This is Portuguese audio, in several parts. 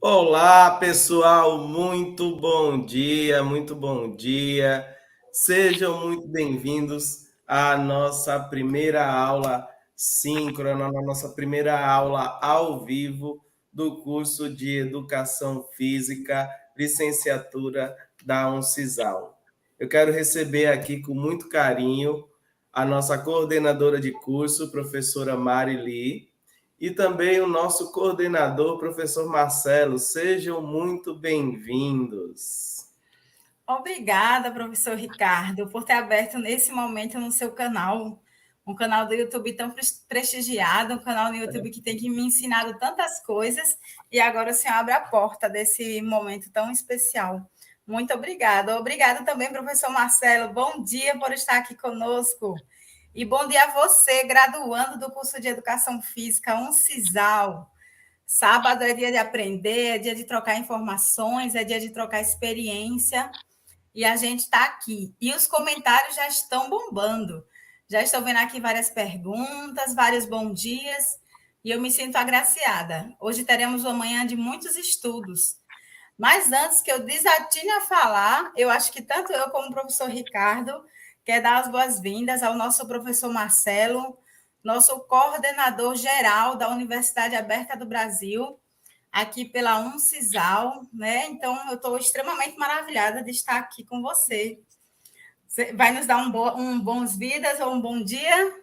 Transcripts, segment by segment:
Olá, pessoal, muito bom dia, muito bom dia. Sejam muito bem-vindos à nossa primeira aula síncrona, na nossa primeira aula ao vivo do curso de Educação Física, licenciatura da Uncisal. Eu quero receber aqui com muito carinho a nossa coordenadora de curso, professora Marili, e também o nosso coordenador, professor Marcelo. Sejam muito bem-vindos. Obrigada, professor Ricardo, por ter aberto nesse momento no seu canal, um canal do YouTube tão prestigiado, um canal no YouTube que tem que me ensinado tantas coisas, e agora o senhor abre a porta desse momento tão especial. Muito obrigada. Obrigada também, professor Marcelo. Bom dia por estar aqui conosco. E bom dia a você, graduando do curso de Educação Física, Uncisal. Sábado é dia de aprender, é dia de trocar informações, é dia de trocar experiência. E a gente está aqui. E os comentários já estão bombando. Já estou vendo aqui várias perguntas, vários bons dias, e eu me sinto agraciada. Hoje teremos uma manhã de muitos estudos. Mas antes que eu desatine a falar, eu acho que tanto eu como o professor Ricardo quer dar as boas-vindas ao nosso professor Marcelo, nosso coordenador geral da Universidade Aberta do Brasil, aqui pela Uncisal, né? Então, eu estou extremamente maravilhada de estar aqui com você. Você vai nos dar um bons-vidas ou um bom dia?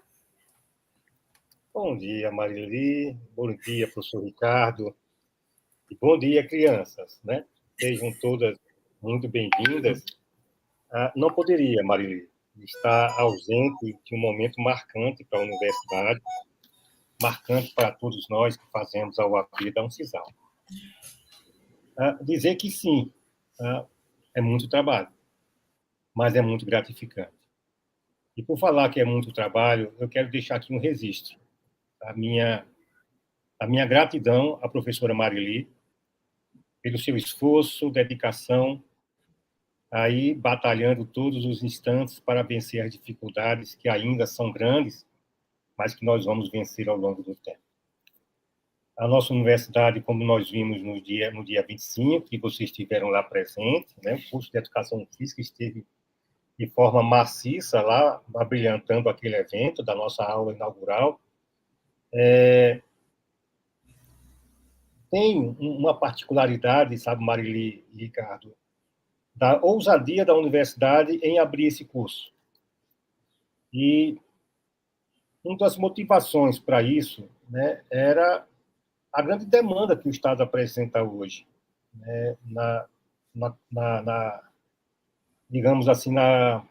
Bom dia, Marili. Bom dia, professor Ricardo. E bom dia, crianças, né? Sejam todas muito bem-vindas. Não poderia, Marili, estar ausente de um momento marcante para a universidade, marcante para todos nós que fazemos a UAP da Uncisal. Dizer que sim, é muito trabalho, mas é muito gratificante. E por falar que é muito trabalho, eu quero deixar aqui um registro. A minha gratidão à professora Marili pelo seu esforço, dedicação, aí batalhando todos os instantes para vencer as dificuldades que ainda são grandes, mas que nós vamos vencer ao longo do tempo. A nossa universidade, como nós vimos no dia 25, que vocês estiveram lá presentes, né, o curso de Educação Física esteve de forma maciça lá, abrilhantando aquele evento da nossa aula inaugural. Tem uma particularidade, sabe, Marili e Ricardo, da ousadia da universidade em abrir esse curso. E uma das motivações para isso, né, era a grande demanda que o Estado apresenta hoje, né, digamos assim, na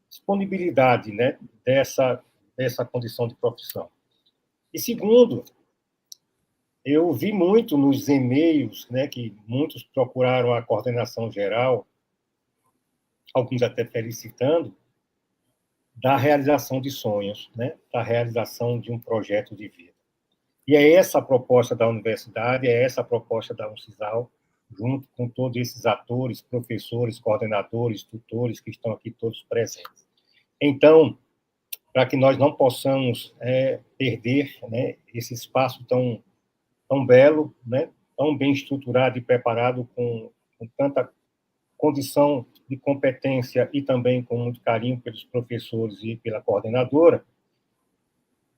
disponibilidade, né, dessa condição de profissão. E segundo, eu vi muito nos e-mails, né, que muitos procuraram a coordenação geral, alguns até felicitando, da realização de sonhos, né, da realização de um projeto de vida. E é essa a proposta da universidade, é essa a proposta da Uncisal, junto com todos esses atores, professores, coordenadores, tutores que estão aqui todos presentes. Então, para que nós não possamos perder, né, esse espaço tão belo, né, tão bem estruturado e preparado com tanta condição de competência e também com muito carinho pelos professores e pela coordenadora,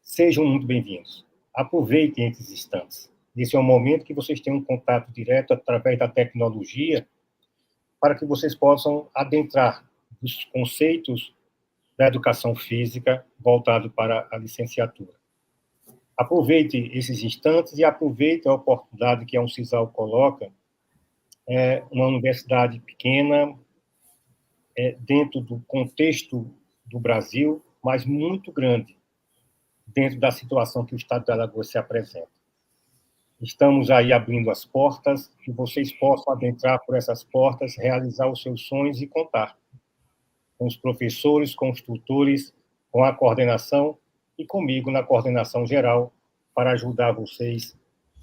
sejam muito bem-vindos. Aproveitem esses instantes. Esse é um momento que vocês têm um contato direto através da tecnologia para que vocês possam adentrar os conceitos da educação física voltado para a licenciatura. Aproveite esses instantes e aproveite a oportunidade que a Uncisal coloca, uma universidade pequena, dentro do contexto do Brasil, mas muito grande, dentro da situação que o Estado de Alagoas se apresenta. Estamos aí abrindo as portas, que vocês possam adentrar por essas portas, realizar os seus sonhos e contar com os professores, com os tutores, com a coordenação e comigo na coordenação geral para ajudar vocês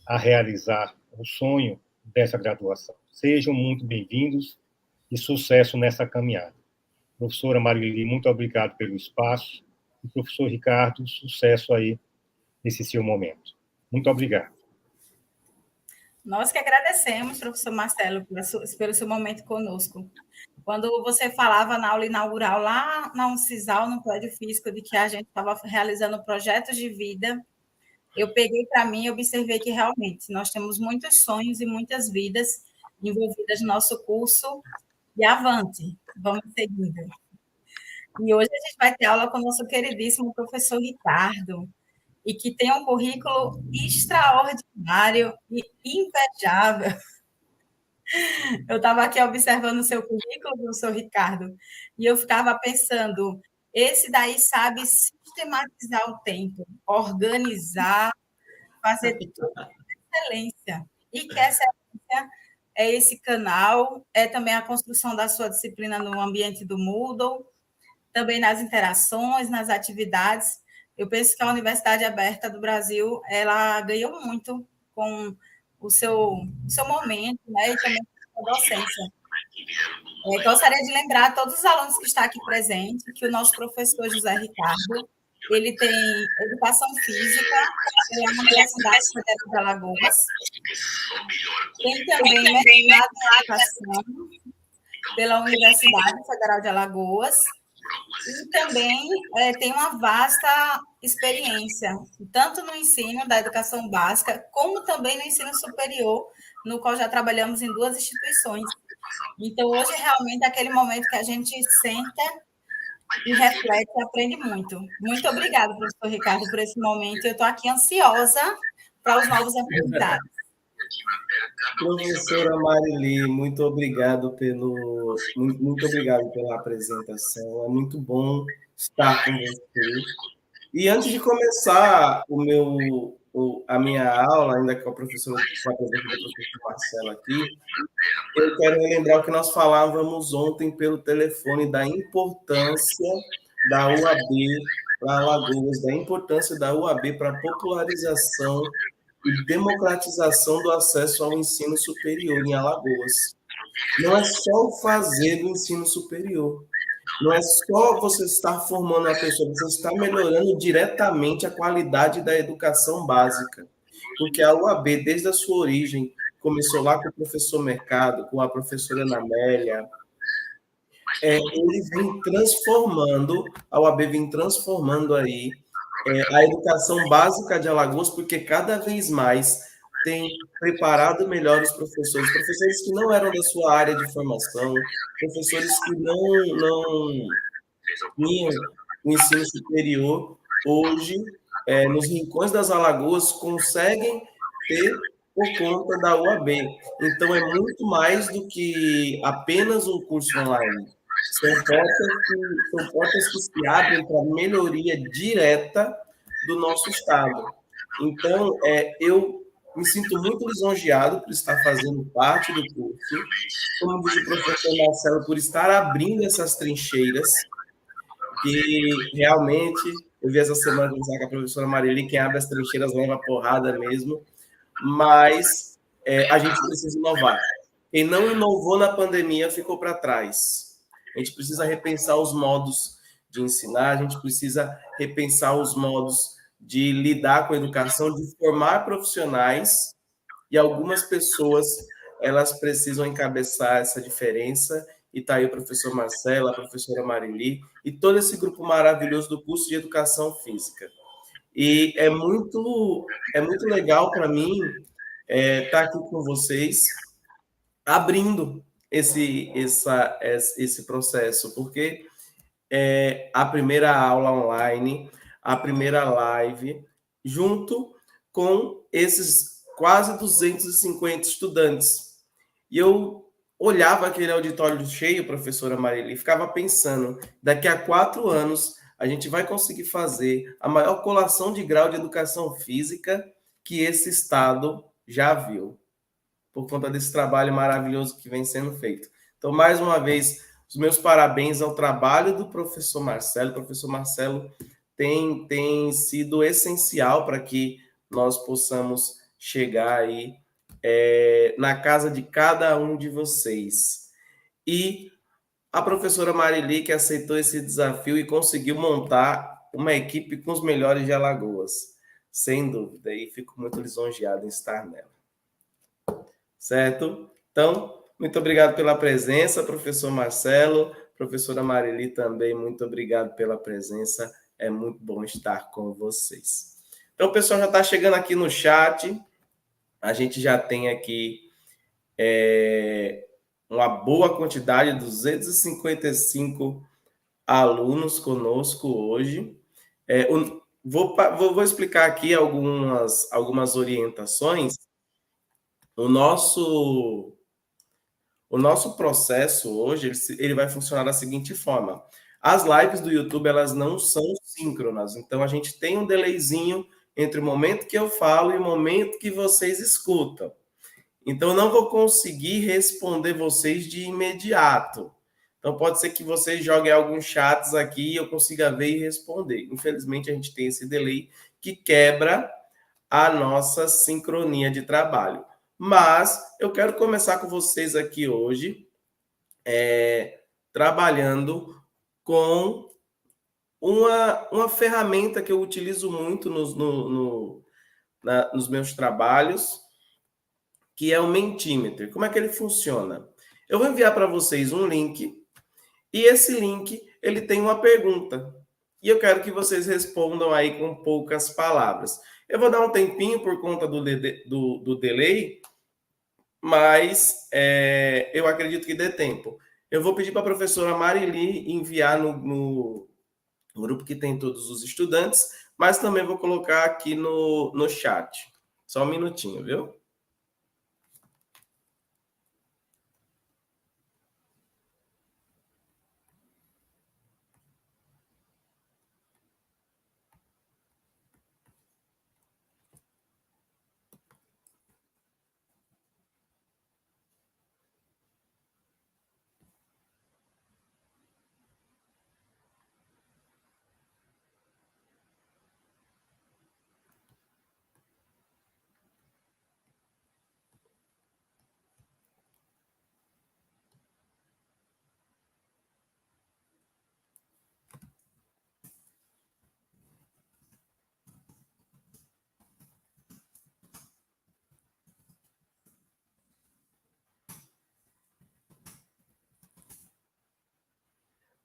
a realizar o sonho dessa graduação. Sejam muito bem-vindos e sucesso nessa caminhada. Professora Marili, muito obrigado pelo espaço. E professor Ricardo, sucesso aí nesse seu momento. Muito obrigado. Nós que agradecemos, professor Marcelo, pelo seu momento conosco. Quando você falava na aula inaugural lá na Uncisal, no prédio físico, de que a gente estava realizando projetos de vida, eu peguei para mim e observei que realmente nós temos muitos sonhos e muitas vidas envolvidas no nosso curso. E avante, vamos seguindo. E hoje a gente vai ter aula com o nosso queridíssimo professor Ricardo, e que tem um currículo extraordinário e invejável. Eu estava aqui observando o seu currículo, professor Ricardo, e eu ficava pensando, esse daí sabe sistematizar o tempo, organizar, fazer tudo com excelência. E que excelência é esse canal, é também a construção da sua disciplina no ambiente do Moodle, também nas interações, nas atividades. Eu penso que a Universidade Aberta do Brasil, ela ganhou muito com o seu momento, né, e também com a docência. Gostaria de lembrar a todos os alunos que estão aqui presentes que o nosso professor José Ricardo, ele tem educação física pela Universidade Federal de Alagoas, tem também mestrado em educação pela Universidade Federal de Alagoas, e também tem uma vasta experiência, tanto no ensino da educação básica, como também no ensino superior, no qual já trabalhamos em 2 instituições. Então, hoje, realmente, é aquele momento que a gente senta e reflete e aprende muito. Muito obrigada, professor Ricardo, por esse momento. Eu estou aqui ansiosa para os novos aprendizados. Professora Marili, muito obrigado muito obrigado pela apresentação. É muito bom estar com você. E antes de começar a minha aula, ainda com a professora, com a presença do professor Marcelo aqui, eu quero lembrar o que nós falávamos ontem pelo telefone da importância da UAB para Alagoas, da importância da UAB para a popularização e democratização do acesso ao ensino superior em Alagoas. Não é só o fazer do ensino superior, não é só você estar formando a pessoa, você está melhorando diretamente a qualidade da educação básica, porque a UAB, desde a sua origem, começou lá com o professor Mercado, com a professora Ana Amélia, ele vem transformando, a UAB vem transformando aí a educação básica de Alagoas, porque cada vez mais tem preparado melhor os professores que não eram da sua área de formação, professores que não tinham o ensino superior, hoje, nos rincões das Alagoas, conseguem ter por conta da UAB. Então, é muito mais do que apenas um curso online. São portas que se abrem para melhoria direta do nosso Estado. Então, eu me sinto muito lisonjeado por estar fazendo parte do curso, como diz o professor Marcelo, por estar abrindo essas trincheiras, que realmente, eu vi essa semana com a professora Marili, quem abre as trincheiras leva porrada mesmo, mas a gente precisa inovar. Quem não inovou na pandemia ficou para trás. A gente precisa repensar os modos de ensinar, a gente precisa repensar os modos de lidar com a educação, de formar profissionais, e algumas pessoas, elas precisam encabeçar essa diferença, e está aí o professor Marcelo, a professora Marili, e todo esse grupo maravilhoso do curso de Educação Física. E é muito legal para mim estar aqui com vocês, abrindo esse processo, porque a primeira aula online, a primeira live, junto com esses quase 250 estudantes. E eu olhava aquele auditório cheio, professora Marili, e ficava pensando, daqui a 4 anos, a gente vai conseguir fazer a maior colação de grau de educação física que esse estado já viu, por conta desse trabalho maravilhoso que vem sendo feito. Então, mais uma vez, os meus parabéns ao trabalho do professor Marcelo. O professor Marcelo tem sido essencial para que nós possamos chegar aí na casa de cada um de vocês. E a professora Marili, que aceitou esse desafio e conseguiu montar uma equipe com os melhores de Alagoas. Sem dúvida, e fico muito lisonjeado em estar nela. certo? Então, muito obrigado pela presença, professor Marcelo, professora Marili também, muito obrigado pela presença, é muito bom estar com vocês. Então, o pessoal já está chegando aqui no chat, a gente já tem aqui uma boa quantidade, 255 alunos conosco hoje. Vou explicar aqui algumas orientações. O nosso processo hoje ele vai funcionar da seguinte forma: as lives do YouTube elas não são síncronas, então a gente tem um delayzinho entre o momento que eu falo e o momento que vocês escutam. Então eu não vou conseguir responder vocês de imediato. Então pode ser que vocês joguem alguns chats aqui e eu consiga ver e responder. Infelizmente a gente tem esse delay que quebra a nossa sincronia de trabalho. Mas eu quero começar com vocês aqui hoje, trabalhando com uma ferramenta que eu utilizo muito nos meus trabalhos, que é o Mentimeter. Como é que ele funciona? Eu vou enviar para vocês um link, e esse link ele tem uma pergunta. E eu quero que vocês respondam aí com poucas palavras. Eu vou dar um tempinho por conta do delay, mas eu acredito que dê tempo. Eu vou pedir para a professora Marili enviar no grupo que tem todos os estudantes, mas também vou colocar aqui no chat. Só um minutinho, viu?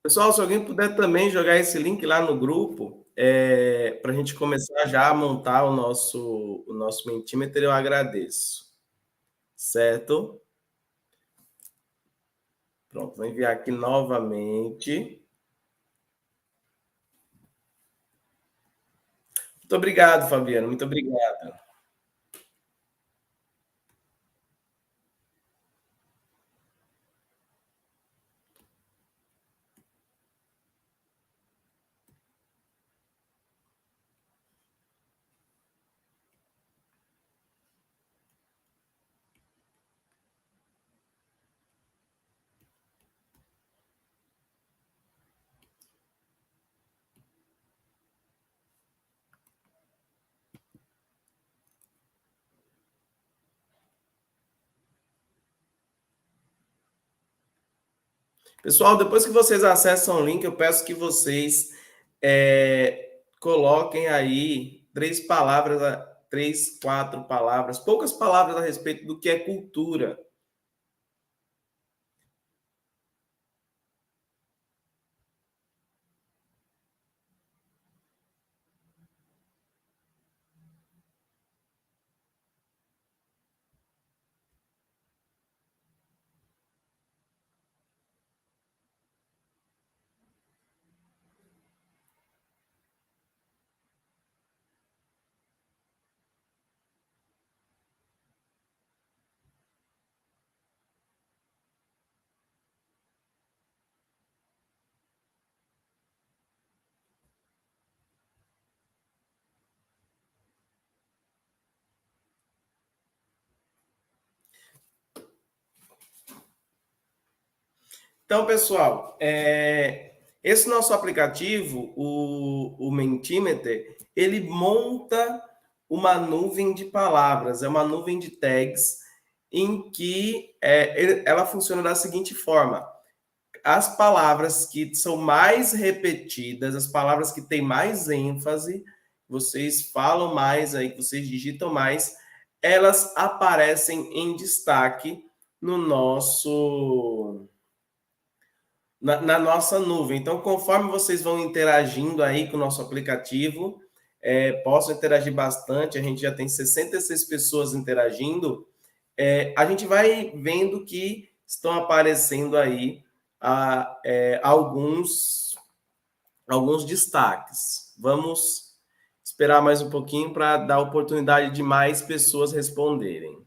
Pessoal, se alguém puder também jogar esse link lá no grupo, para a gente começar já a montar o nosso Mentimeter, eu agradeço. Certo? Pronto, vou enviar aqui novamente. Muito obrigado, Fabiano, muito obrigado. Pessoal, depois que vocês acessam o link, eu peço que vocês coloquem aí 3, 4 palavras, poucas palavras a respeito do que é cultura. Então, pessoal, esse nosso aplicativo, o Mentimeter, ele monta uma nuvem de palavras, é uma nuvem de tags, em que ela funciona da seguinte forma: as palavras que são mais repetidas, as palavras que têm mais ênfase, vocês falam mais aí, vocês digitam mais, elas aparecem em destaque no nosso na nossa nuvem. Então, conforme vocês vão interagindo aí com o nosso aplicativo, possam interagir bastante. A gente já tem 66 pessoas interagindo. A gente vai vendo que estão aparecendo aí alguns destaques. Vamos esperar mais um pouquinho para dar oportunidade de mais pessoas responderem.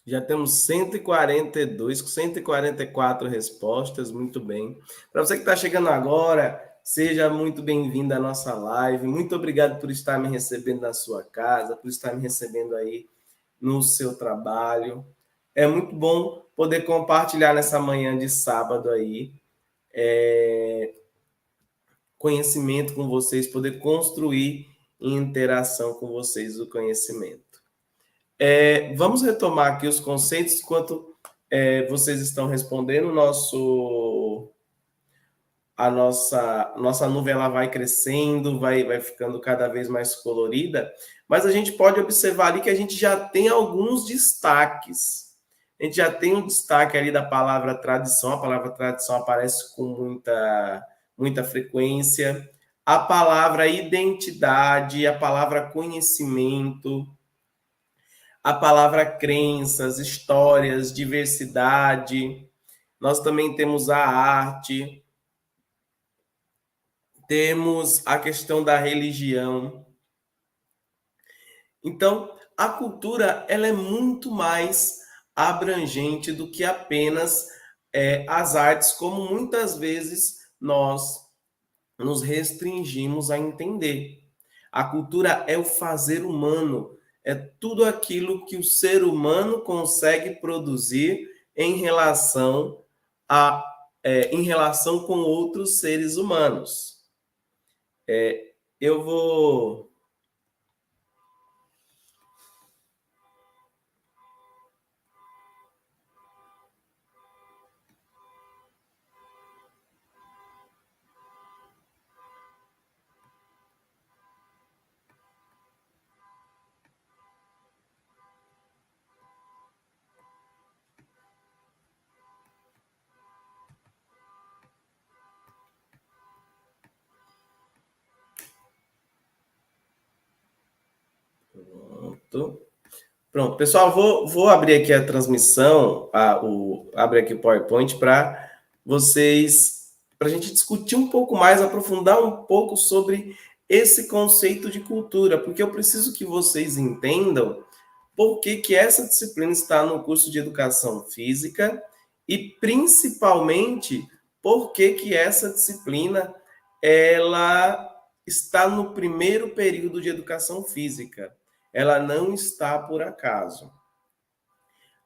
Já temos 142, 144 respostas, muito bem. Para você que está chegando agora, seja muito bem-vindo à nossa live. Muito obrigado por estar me recebendo na sua casa, por estar me recebendo aí no seu trabalho. É muito bom poder compartilhar nessa manhã de sábado aí conhecimento com vocês, poder construir interação com vocês o conhecimento. Vamos retomar aqui os conceitos enquanto vocês estão respondendo. A nossa nuvem ela vai crescendo, vai ficando cada vez mais colorida, mas a gente pode observar ali que a gente já tem alguns destaques. A gente já tem um destaque ali da palavra tradição. A palavra tradição aparece com muita frequência. A palavra identidade, a palavra conhecimento, a palavra crenças, histórias, diversidade. Nós também temos a arte, temos a questão da religião. Então, a cultura ela é muito mais abrangente do que apenas as artes, como muitas vezes nós nos restringimos a entender. A cultura é o fazer humano, é tudo aquilo que o ser humano consegue produzir em relação com outros seres humanos. Eu vou Pronto, pessoal, vou abrir aqui a transmissão, abrir aqui o PowerPoint para a gente discutir um pouco mais, aprofundar um pouco sobre esse conceito de cultura, porque eu preciso que vocês entendam por que essa disciplina está no curso de Educação Física e, principalmente, por que essa disciplina ela está no primeiro período de Educação Física. Ela não está por acaso.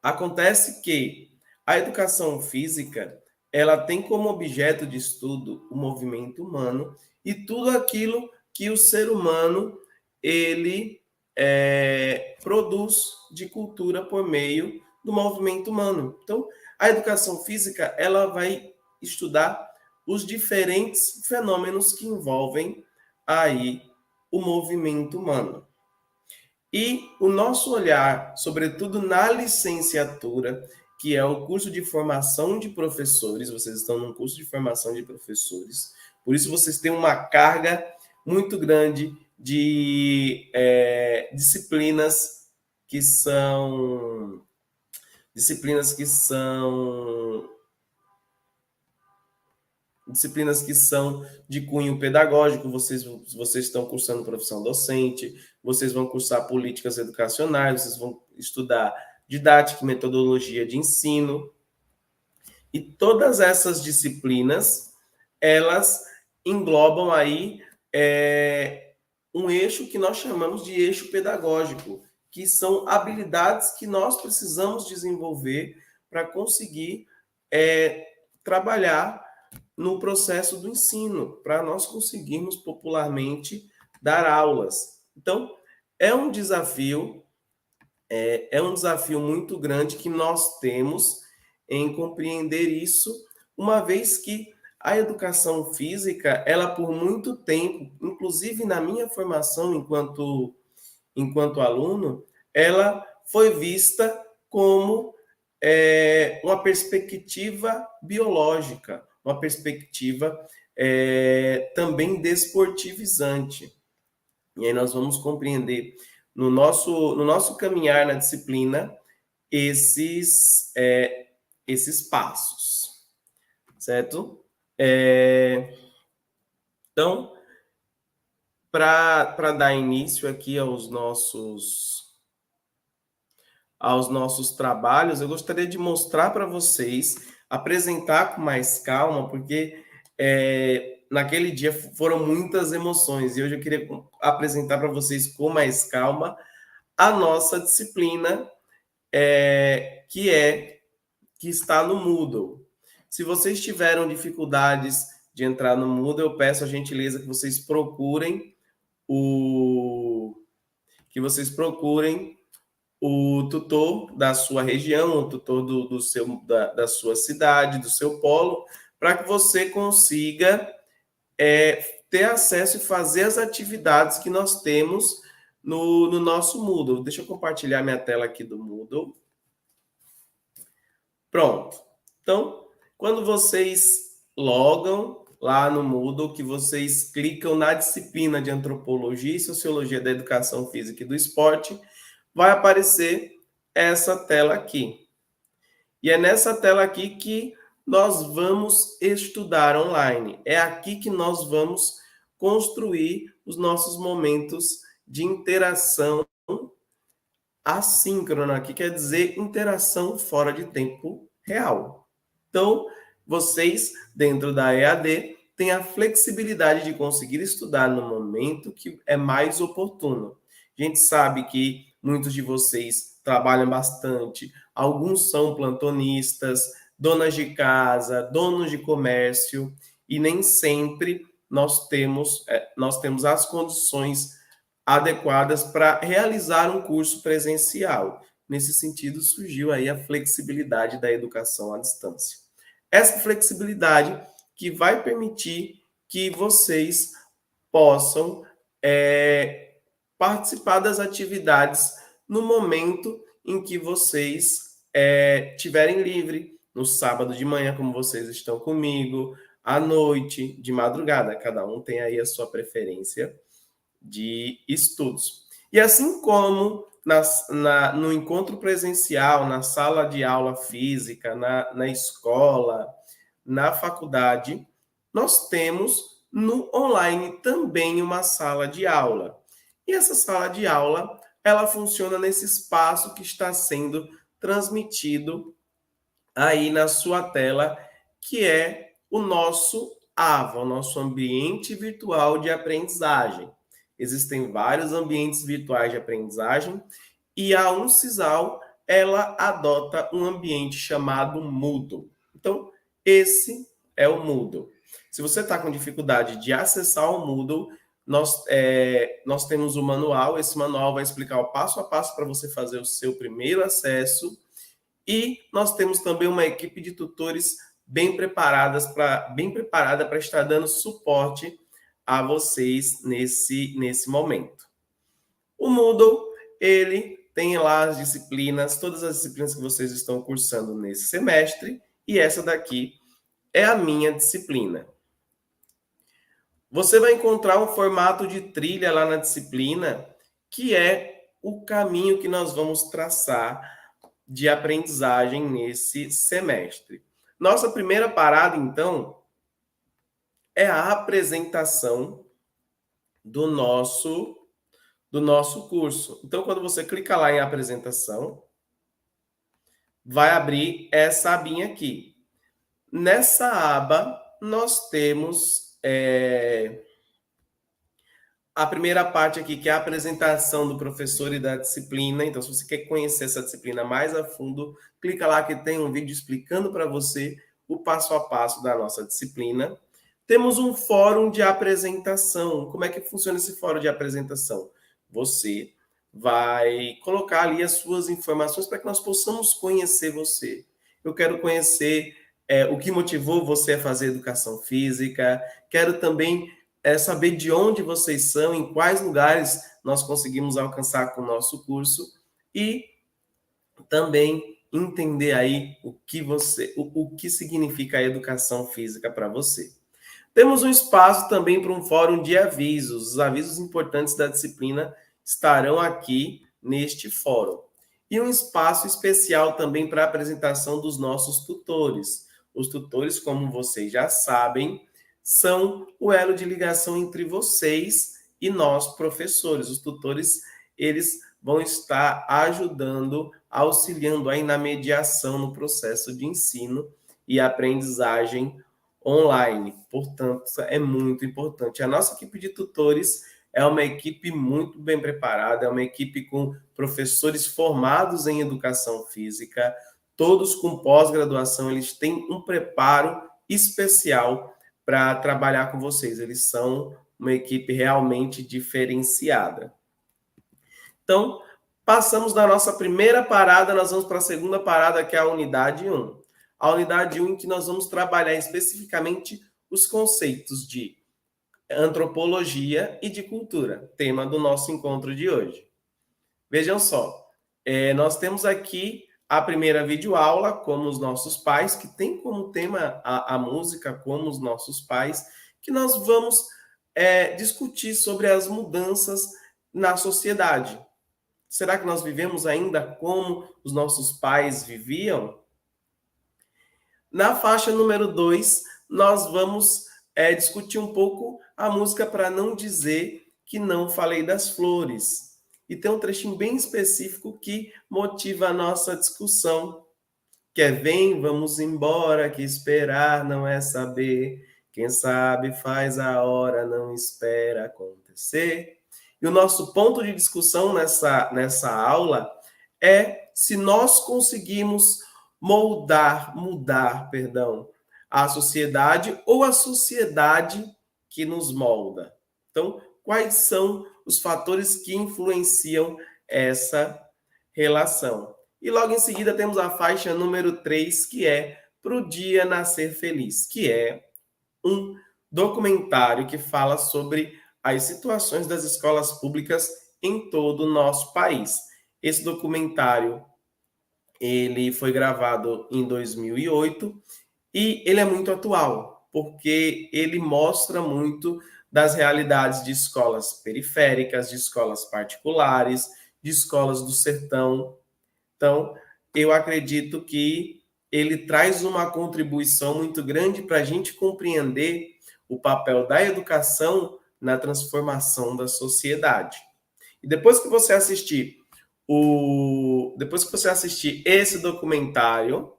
Acontece que a educação física, ela tem como objeto de estudo o movimento humano e tudo aquilo que o ser humano ele produz de cultura por meio do movimento humano. Então, a educação física, ela vai estudar os diferentes fenômenos que envolvem aí o movimento humano. E o nosso olhar, sobretudo na licenciatura, que é o curso de formação de professores. Vocês estão num curso de formação de professores, por isso vocês têm uma carga muito grande de disciplinas que são de cunho pedagógico. Vocês estão cursando profissão docente, vocês vão cursar políticas educacionais, vocês vão estudar didática e metodologia de ensino. E todas essas disciplinas, elas englobam aí um eixo que nós chamamos de eixo pedagógico, que são habilidades que nós precisamos desenvolver para conseguir trabalhar no processo do ensino, para nós conseguirmos popularmente dar aulas. Então, é um desafio muito grande que nós temos em compreender isso, uma vez que a educação física, ela por muito tempo, inclusive na minha formação enquanto aluno, ela foi vista como uma perspectiva biológica, uma perspectiva também desportivizante. E aí nós vamos compreender no nosso caminhar na disciplina esses passos, certo? Então, para dar início aqui aos nossos trabalhos, eu gostaria de mostrar para vocês, apresentar com mais calma, porque naquele dia foram muitas emoções, e hoje eu queria apresentar para vocês com mais calma a nossa disciplina, que está no Moodle. Se vocês tiveram dificuldades de entrar no Moodle, eu peço a gentileza que vocês procurem o tutor da sua região, o tutor da sua cidade, do seu polo, para que você consiga ter acesso e fazer as atividades que nós temos no nosso Moodle. Deixa eu compartilhar minha tela aqui do Moodle. Pronto. Então, quando vocês logam lá no Moodle, que vocês clicam na disciplina de Antropologia e Sociologia da Educação Física e do Esporte, vai aparecer essa tela aqui. E é nessa tela aqui que nós vamos estudar online. É aqui que nós vamos construir os nossos momentos de interação assíncrona, que quer dizer interação fora de tempo real. Então, vocês, dentro da EAD, têm a flexibilidade de conseguir estudar no momento que é mais oportuno. A gente sabe que muitos de vocês trabalham bastante, alguns são plantonistas, donas de casa, donos de comércio, e nem sempre nós temos as condições adequadas para realizar um curso presencial. Nesse sentido, surgiu aí a flexibilidade da educação à distância. Essa flexibilidade que vai permitir que vocês possam participar das atividades no momento em que vocês estiverem livre, no sábado de manhã, como vocês estão comigo, à noite, de madrugada. Cada um tem aí a sua preferência de estudos. E assim como no encontro presencial, na sala de aula física, na escola, na faculdade, nós temos no online também uma sala de aula. E essa sala de aula, ela funciona nesse espaço que está sendo transmitido aí na sua tela, que é o nosso AVA, o nosso ambiente virtual de aprendizagem. Existem vários ambientes virtuais de aprendizagem e a Uncisal, ela adota um ambiente chamado Moodle. Então, esse é o Moodle. Se você está com dificuldade de acessar o Moodle, nós temos o manual. Esse manual vai explicar o passo a passo para você fazer o seu primeiro acesso. E nós temos também uma equipe de tutores bem preparada para estar dando suporte a vocês nesse momento. O Moodle, ele tem lá as disciplinas, todas as disciplinas que vocês estão cursando nesse semestre, e essa daqui é a minha disciplina. Você vai encontrar um formato de trilha lá na disciplina, que é o caminho que nós vamos traçar de aprendizagem nesse semestre. Nossa primeira parada, então, é a apresentação do nosso curso. Então, quando você clica lá em apresentação, vai abrir essa abinha aqui. Nessa aba, nós temos a primeira parte aqui, que é a apresentação do professor e da disciplina. Então, se você quer conhecer essa disciplina mais a fundo, clica lá que tem um vídeo explicando para você o passo a passo da nossa disciplina. Temos um fórum de apresentação. Como é que funciona esse fórum de apresentação? Você vai colocar ali as suas informações para que nós possamos conhecer você. Eu quero conhecer o que motivou você a fazer educação física. Quero também saber de onde vocês são, em quais lugares nós conseguimos alcançar com o nosso curso e também entender aí o que significa a educação física para você. Temos um espaço também para um fórum de avisos. Os avisos importantes da disciplina estarão aqui neste fórum. E um espaço especial também para a apresentação dos nossos tutores. Os tutores, como vocês já sabem, são o elo de ligação entre vocês e nós, professores. Os tutores, eles vão estar ajudando, auxiliando aí na mediação no processo de ensino e aprendizagem online. Portanto, é muito importante. A nossa equipe de tutores é uma equipe muito bem preparada, é uma equipe com professores formados em educação física, todos com pós-graduação, eles têm um preparo especial para trabalhar com vocês. Eles são uma equipe realmente diferenciada. Então, passamos da nossa primeira parada, nós vamos para a segunda parada, que é a unidade 1. A unidade 1 em que nós vamos trabalhar especificamente os conceitos de antropologia e de cultura, tema do nosso encontro de hoje. Vejam só, nós temos aqui a primeira videoaula, como os nossos pais, que tem como tema a música, como os nossos pais, que nós vamos discutir sobre as mudanças na sociedade. Será que nós vivemos ainda como os nossos pais viviam? Na faixa número 2, nós vamos discutir um pouco a música Para Não Dizer Que Não Falei das Flores. E tem um trechinho bem específico que motiva a nossa discussão, que é: vem, vamos embora, que esperar não é saber. Quem sabe faz a hora, não espera acontecer. E o nosso ponto de discussão nessa aula é se nós conseguimos mudar, a sociedade ou a sociedade que nos molda. Então, quais são os fatores que influenciam essa relação? E logo em seguida temos a faixa número 3, que é Pro Dia Nascer Feliz, que é um documentário que fala sobre as situações das escolas públicas em todo o nosso país. Esse documentário ele foi gravado em 2008 e ele é muito atual, porque ele mostra muito das realidades de escolas periféricas, de escolas particulares, de escolas do sertão. Então, eu acredito que ele traz uma contribuição muito grande para a gente compreender o papel da educação na transformação da sociedade. E depois que você assistir esse documentário,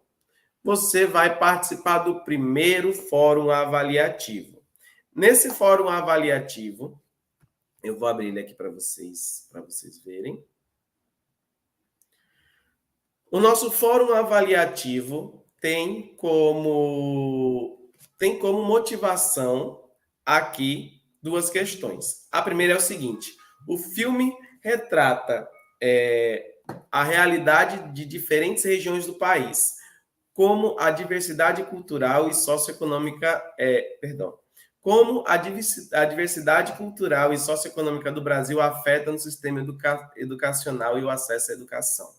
você vai participar do primeiro fórum avaliativo. Nesse fórum avaliativo, eu vou abrir ele aqui para vocês verem. O nosso fórum avaliativo tem como motivação aqui duas questões. A primeira é o seguinte: o filme retrata a realidade de diferentes regiões do país, como a diversidade cultural e socioeconômica, como a diversidade cultural e socioeconômica do Brasil afeta no sistema educacional e o acesso à educação.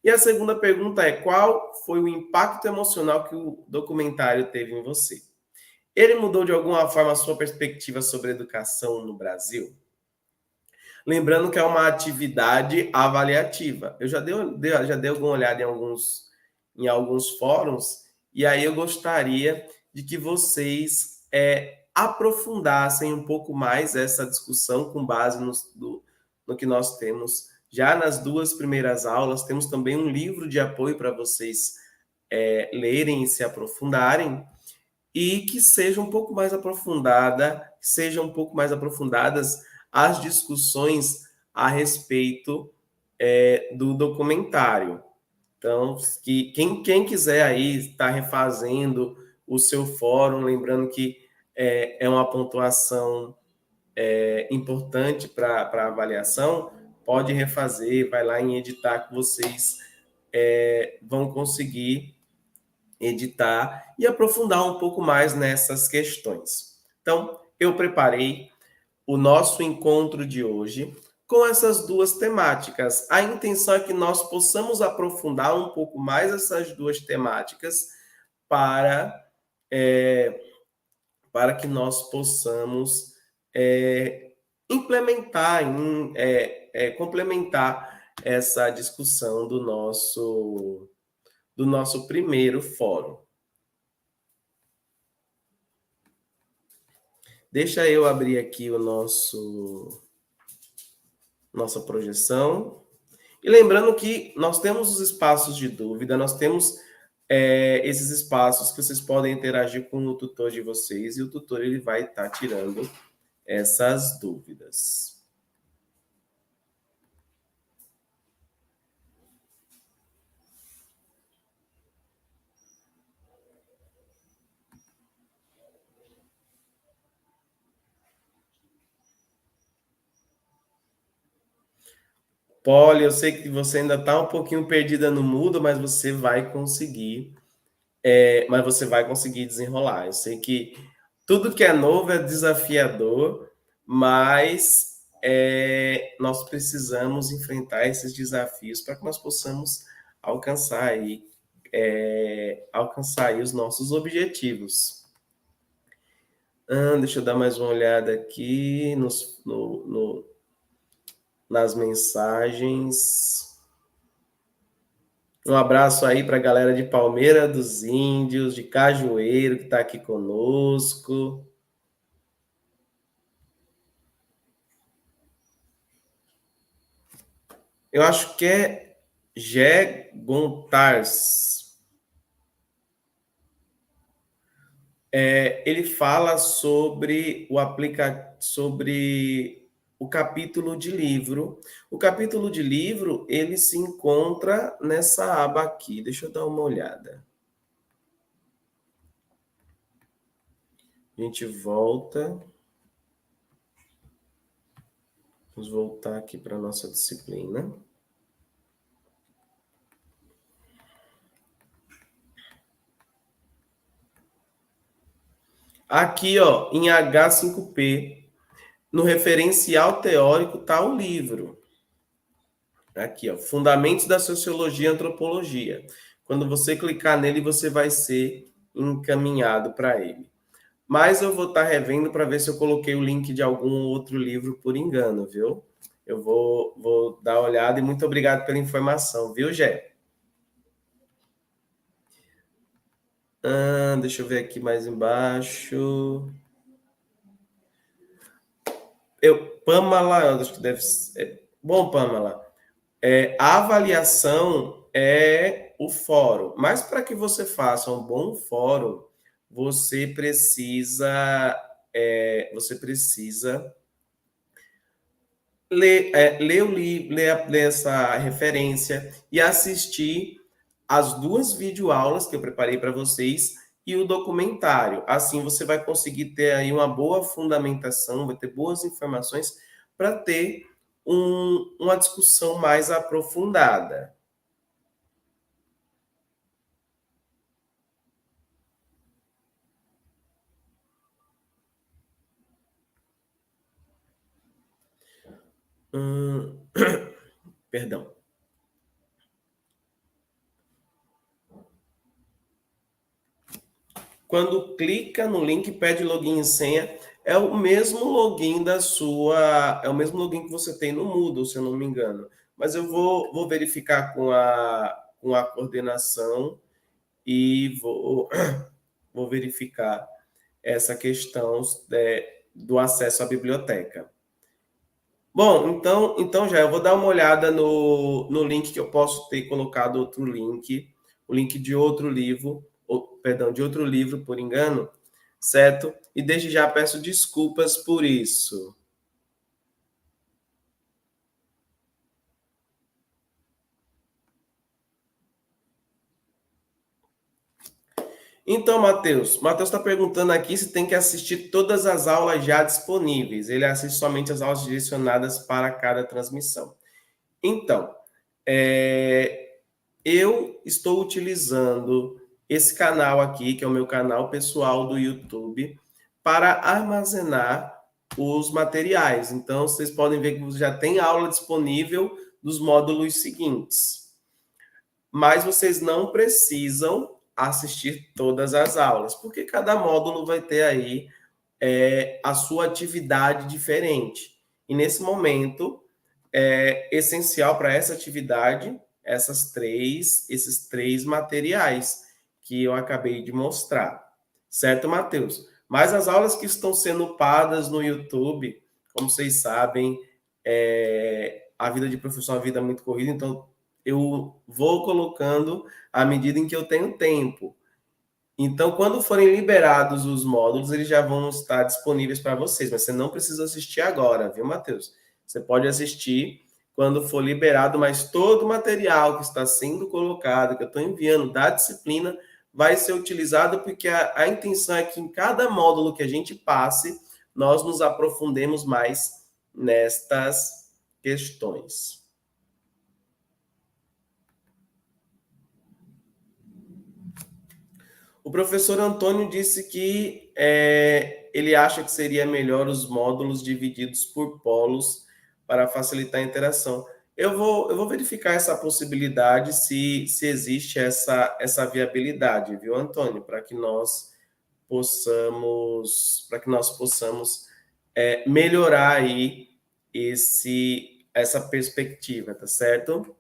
E a segunda pergunta é: qual foi o impacto emocional que o documentário teve em você? Ele mudou de alguma forma a sua perspectiva sobre a educação no Brasil? Lembrando que é uma atividade avaliativa. Eu já dei alguma olhada em alguns fóruns, e aí eu gostaria de que vocês aprofundassem um pouco mais essa discussão com base no que nós temos já nas 2 primeiras aulas. Temos também um livro de apoio para vocês lerem e se aprofundarem, e que sejam um pouco mais aprofundadas as discussões a respeito do documentário. Então, que quem quiser aí estar refazendo o seu fórum, lembrando que é uma pontuação importante para a avaliação, pode refazer, vai lá em editar, que vocês vão conseguir editar e aprofundar um pouco mais nessas questões. Então, eu preparei o nosso encontro de hoje com essas 2 temáticas. A intenção é que nós possamos aprofundar um pouco mais essas 2 temáticas para que nós possamos implementar, complementar essa discussão do nosso primeiro fórum. Deixa eu abrir aqui nossa projeção. E lembrando que nós temos os espaços de dúvida, nós temos esses espaços que vocês podem interagir com o tutor de vocês, e o tutor ele vai estar tirando essas dúvidas. Polly, eu sei que você ainda está um pouquinho perdida no Moodle, mas você vai conseguir. Mas você vai conseguir desenrolar. Eu sei que tudo que é novo é desafiador, mas nós precisamos enfrentar esses desafios para que nós possamos alcançar aí os nossos objetivos. Deixa eu dar mais uma olhada aqui nas mensagens. Um abraço aí para a galera de Palmeira dos Índios, de Cajueiro, que está aqui conosco. Eu acho que é Gé Gontars. Ele fala sobre o capítulo de livro. O capítulo de livro, ele se encontra nessa aba aqui. Deixa eu dar uma olhada. A gente volta. Vamos voltar aqui para a nossa disciplina. Aqui, ó, em H5P, no referencial teórico está o livro. Aqui, ó, Fundamentos da Sociologia e Antropologia. Quando você clicar nele, você vai ser encaminhado para ele. Mas eu vou estar revendo para ver se eu coloquei o link de algum outro livro por engano, viu? Eu vou dar uma olhada, e muito obrigado pela informação, viu, Gé? Deixa eu ver aqui mais embaixo. Pamela, acho que deve ser. Bom, Pamela, a avaliação é o fórum, mas para que você faça um bom fórum, você precisa ler o livro, ler essa referência e assistir as 2 videoaulas que eu preparei para vocês e o documentário. Assim você vai conseguir ter aí uma boa fundamentação, vai ter boas informações para ter uma discussão mais aprofundada. Perdão. Quando clica no link, pede login e senha, é o mesmo login é o mesmo login que você tem no Moodle, se eu não me engano. Mas eu vou verificar com a coordenação e vou verificar essa questão do acesso à biblioteca. Bom, então já eu vou dar uma olhada no link que eu posso ter colocado outro link, o link de outro livro, perdão, de outro livro por engano, certo? E desde já peço desculpas por isso. Então, Matheus está perguntando aqui se tem que assistir todas as aulas já disponíveis. Ele assiste somente as aulas direcionadas para cada transmissão. Então, eu estou utilizando esse canal aqui, que é o meu canal pessoal do YouTube, para armazenar os materiais. Então, vocês podem ver que já tem aula disponível dos módulos seguintes. Mas vocês não precisam assistir todas as aulas, porque cada módulo vai ter aí a sua atividade diferente. E nesse momento, é essencial para essa atividade esses três materiais que eu acabei de mostrar. Certo, Matheus? Mas as aulas que estão sendo upadas no YouTube, como vocês sabem, a vida de professor é uma vida muito corrida, então eu vou colocando à medida em que eu tenho tempo. Então, quando forem liberados os módulos, eles já vão estar disponíveis para vocês, mas você não precisa assistir agora, viu, Matheus? Você pode assistir quando for liberado, mas todo o material que está sendo colocado, que eu estou enviando da disciplina, vai ser utilizado, porque a intenção é que em cada módulo que a gente passe, nós nos aprofundemos mais nestas questões. O professor Antônio disse que ele acha que seria melhor os módulos divididos por polos para facilitar a interação. Eu vou verificar essa possibilidade, se existe essa viabilidade, viu, Antônio? Para que nós possamos melhorar aí essa perspectiva, tá certo?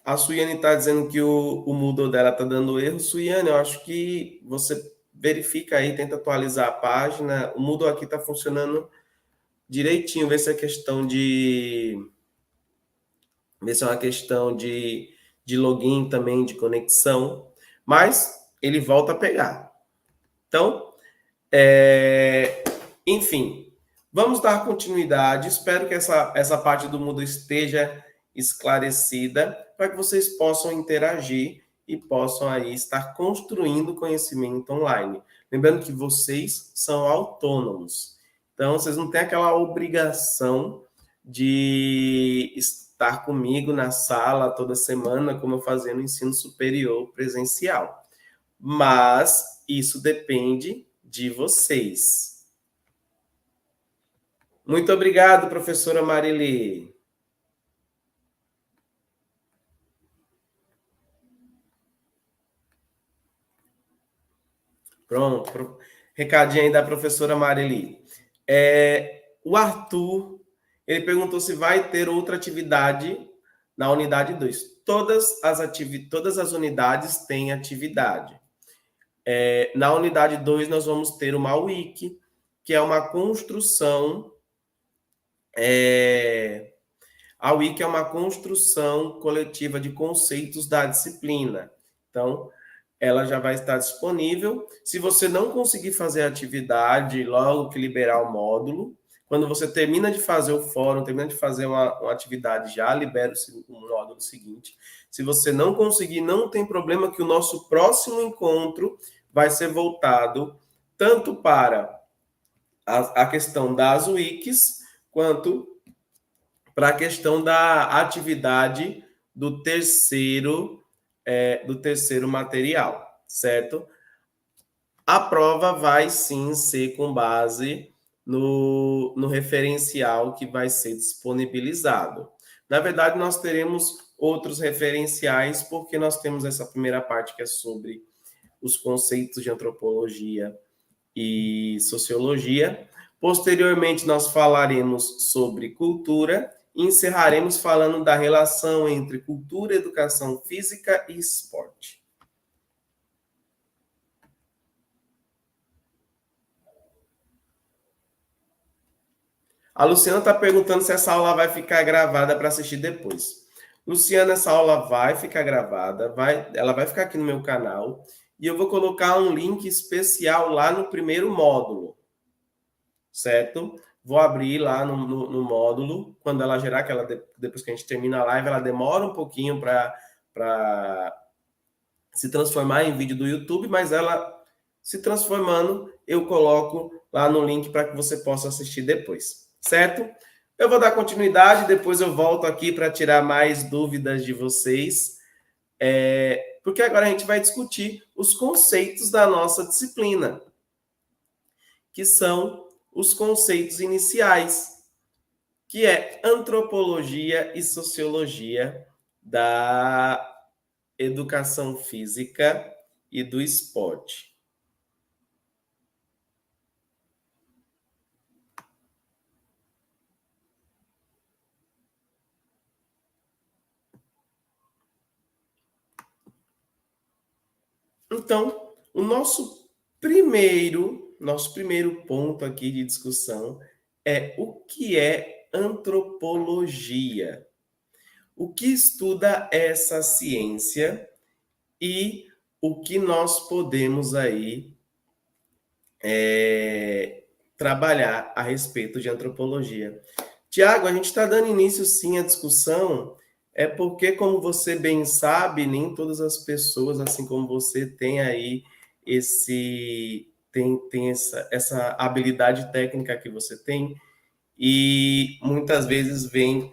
A Suiane está dizendo que o Moodle dela está dando erro. Suiane, eu acho que você verifica aí, tenta atualizar a página. O Moodle aqui está funcionando direitinho. Vê se é questão de... Vê se é uma questão de login também, de conexão. Mas ele volta a pegar. Então, enfim, vamos dar continuidade. Espero que essa parte do Moodle esteja esclarecida, para que vocês possam interagir e possam aí estar construindo conhecimento online. Lembrando que vocês são autônomos. Então, vocês não têm aquela obrigação de estar comigo na sala toda semana, como eu fazia no ensino superior presencial. Mas isso depende de vocês. Muito obrigado, professora Marili. Pronto, recadinho aí da professora Marili. O Arthur, ele perguntou se vai ter outra atividade na unidade 2. Todas as unidades têm atividade. Na unidade 2, nós vamos ter uma wiki, que é uma construção... a wiki é uma construção coletiva de conceitos da disciplina. Então, ela já vai estar disponível. Se você não conseguir fazer a atividade logo que liberar o módulo, quando você termina de fazer o fórum, termina de fazer uma atividade, já libera o módulo seguinte. Se você não conseguir, não tem problema, que o nosso próximo encontro vai ser voltado tanto para a questão das wikis, quanto para a questão da atividade do terceiro material, certo? A prova vai sim ser com base no referencial que vai ser disponibilizado. Na verdade, nós teremos outros referenciais, porque nós temos essa primeira parte que é sobre os conceitos de antropologia e sociologia. Posteriormente, nós falaremos sobre cultura e encerraremos falando da relação entre cultura, educação física e esporte. A Luciana está perguntando se essa aula vai ficar gravada para assistir depois. Luciana, essa aula vai ficar gravada, ela vai ficar aqui no meu canal e eu vou colocar um link especial lá no primeiro módulo, certo? Vou abrir lá no módulo, quando ela gerar, que depois que a gente termina a live, ela demora um pouquinho para se transformar em vídeo do YouTube, mas ela se transformando, eu coloco lá no link para que você possa assistir depois, certo? Eu vou dar continuidade, depois eu volto aqui para tirar mais dúvidas de vocês, porque agora a gente vai discutir os conceitos da nossa disciplina, que são os conceitos iniciais, que é antropologia e sociologia da educação física e do esporte. Então, o nosso primeiro ponto aqui de discussão é o que é antropologia. O que estuda essa ciência e o que nós podemos aí trabalhar a respeito de antropologia. Tiago, a gente está dando início sim à discussão, porque, como você bem sabe, nem todas as pessoas, assim como você, têm aí essa habilidade técnica que você tem, e muitas vezes vem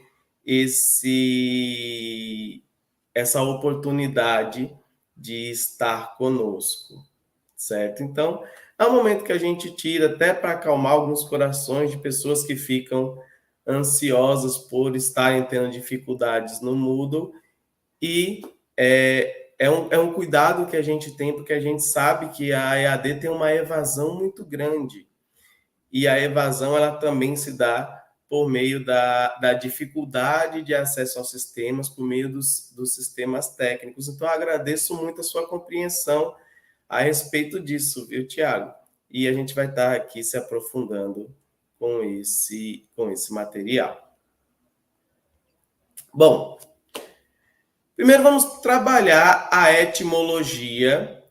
essa oportunidade de estar conosco, certo? Então, é um momento que a gente tira até para acalmar alguns corações de pessoas que ficam ansiosas por estarem tendo dificuldades no Moodle, e é um cuidado que a gente tem, porque a gente sabe que a EAD tem uma evasão muito grande, e a evasão ela também se dá por meio da dificuldade de acesso aos sistemas, por meio dos sistemas técnicos. Então, eu agradeço muito a sua compreensão a respeito disso, viu, Tiago? E a gente vai estar aqui se aprofundando com esse material. Bom, primeiro vamos trabalhar a etimologia,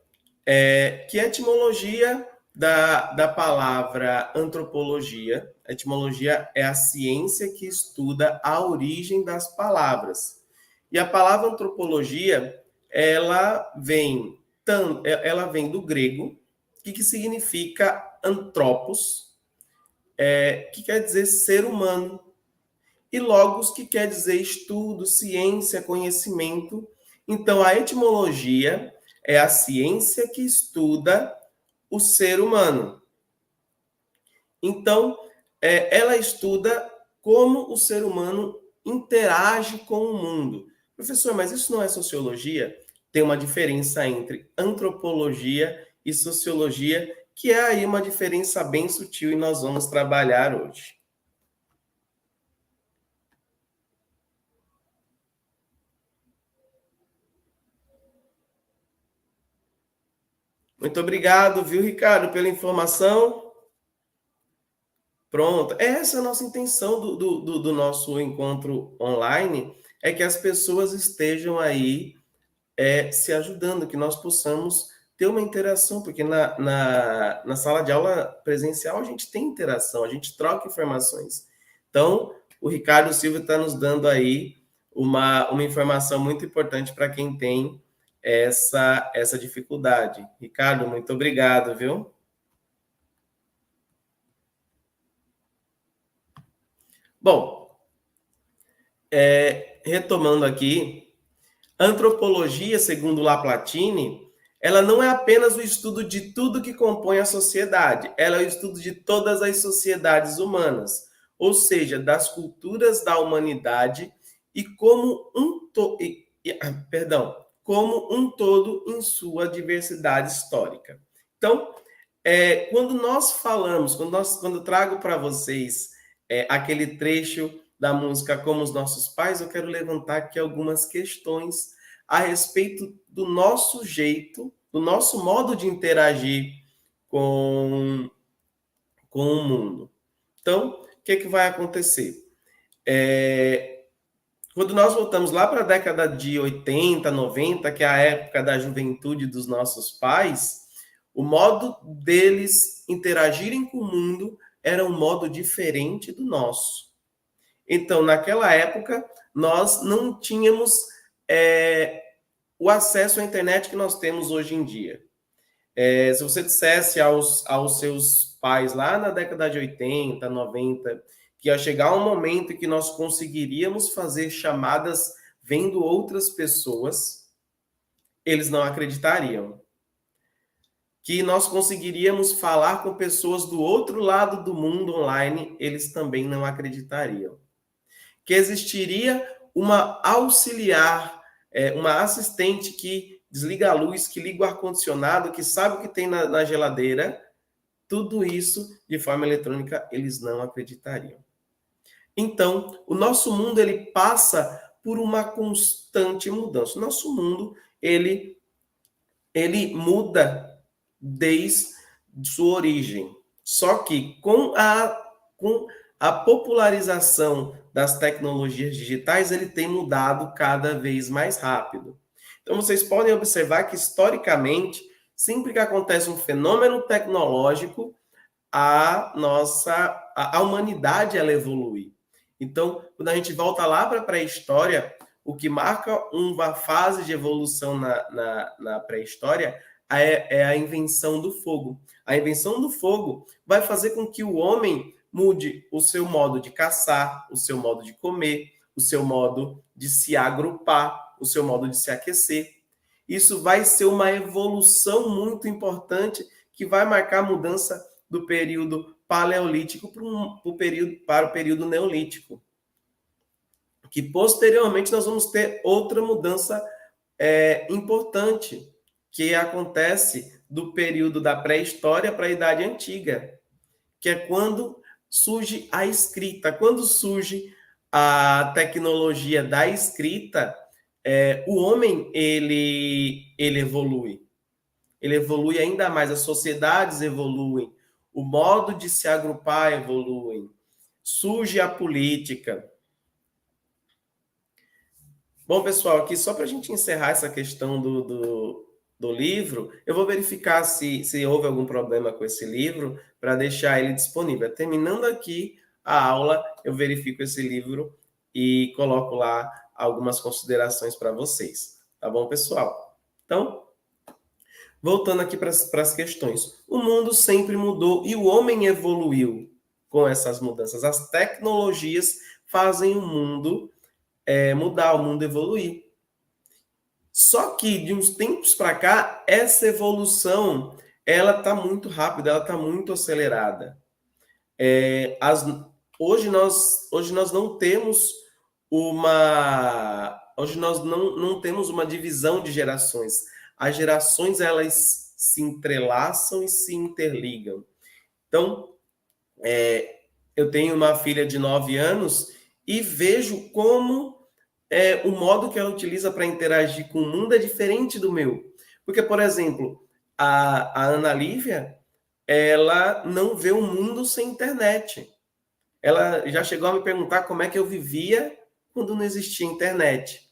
que é a etimologia da palavra antropologia. A etimologia é a ciência que estuda a origem das palavras. E a palavra antropologia, ela vem do grego, que significa antropos, que quer dizer ser humano, e logos, que quer dizer estudo, ciência, conhecimento. Então, a etimologia é a ciência que estuda o ser humano. Então, ela estuda como o ser humano interage com o mundo. Professor, mas isso não é sociologia? Tem uma diferença entre antropologia e sociologia, que é aí uma diferença bem sutil, e nós vamos trabalhar hoje. Muito obrigado, viu, Ricardo, pela informação. Pronto. Essa é a nossa intenção do nosso encontro online, é que as pessoas estejam aí se ajudando, que nós possamos ter uma interação, porque na sala de aula presencial a gente tem interação, a gente troca informações. Então, o Ricardo Silva está nos dando aí uma informação muito importante para quem tem essa dificuldade. Ricardo, muito obrigado, viu? Bom, retomando aqui, antropologia, segundo Laplatine, ela não é apenas o estudo de tudo que compõe a sociedade, ela é o estudo de todas as sociedades humanas, ou seja, das culturas da humanidade e como um todo em sua diversidade histórica. Então, quando nós falamos, quando eu trago para vocês aquele trecho da música Como os Nossos Pais, eu quero levantar aqui algumas questões a respeito do nosso jeito, do nosso modo de interagir com o mundo. Então, o que vai acontecer? Quando nós voltamos lá para a década de 80, 90, que é a época da juventude dos nossos pais, o modo deles interagirem com o mundo era um modo diferente do nosso. Então, naquela época, nós não tínhamos o acesso à internet que nós temos hoje em dia. Se você dissesse aos seus pais lá na década de 80, 90, que ia chegar um momento em que nós conseguiríamos fazer chamadas vendo outras pessoas, eles não acreditariam. Que nós conseguiríamos falar com pessoas do outro lado do mundo online, eles também não acreditariam. Que existiria uma auxiliar, uma assistente que desliga a luz, que liga o ar-condicionado, que sabe o que tem na geladeira, tudo isso de forma eletrônica eles não acreditariam. Então, o nosso mundo ele passa por uma constante mudança. O nosso mundo ele muda desde sua origem. Só que com a popularização das tecnologias digitais, ele tem mudado cada vez mais rápido. Então, vocês podem observar que, historicamente, sempre que acontece um fenômeno tecnológico, a humanidade ela evolui. Então, quando a gente volta lá para a pré-história, o que marca uma fase de evolução na pré-história é a invenção do fogo. A invenção do fogo vai fazer com que o homem mude o seu modo de caçar, o seu modo de comer, o seu modo de se agrupar, o seu modo de se aquecer. Isso vai ser uma evolução muito importante que vai marcar a mudança do período paleolítico para o período neolítico. Que posteriormente nós vamos ter outra mudança importante, que acontece do período da pré-história para a Idade Antiga, que é quando surge a escrita. Quando surge a tecnologia da escrita, o homem ele evolui. Ele evolui ainda mais, as sociedades evoluem, o modo de se agrupar evolui, surge a política. Bom, pessoal, aqui só para a gente encerrar essa questão do livro, eu vou verificar se houve algum problema com esse livro para deixar ele disponível. Terminando aqui a aula, eu verifico esse livro e coloco lá algumas considerações para vocês. Tá bom, pessoal? Então, voltando aqui para as questões. O mundo sempre mudou e o homem evoluiu com essas mudanças. As tecnologias fazem o mundo mudar, o mundo evoluir. Só que, de uns tempos para cá, essa evolução ela está muito rápida, ela está muito acelerada. Hoje nós não temos não temos uma divisão de gerações. As gerações elas se entrelaçam e se interligam. Então, eu tenho uma filha de 9 anos e vejo como o modo que ela utiliza para interagir com o mundo é diferente do meu. Porque, por exemplo, a Ana Lívia, ela não vê o mundo sem internet. Ela já chegou a me perguntar como é que eu vivia quando não existia internet.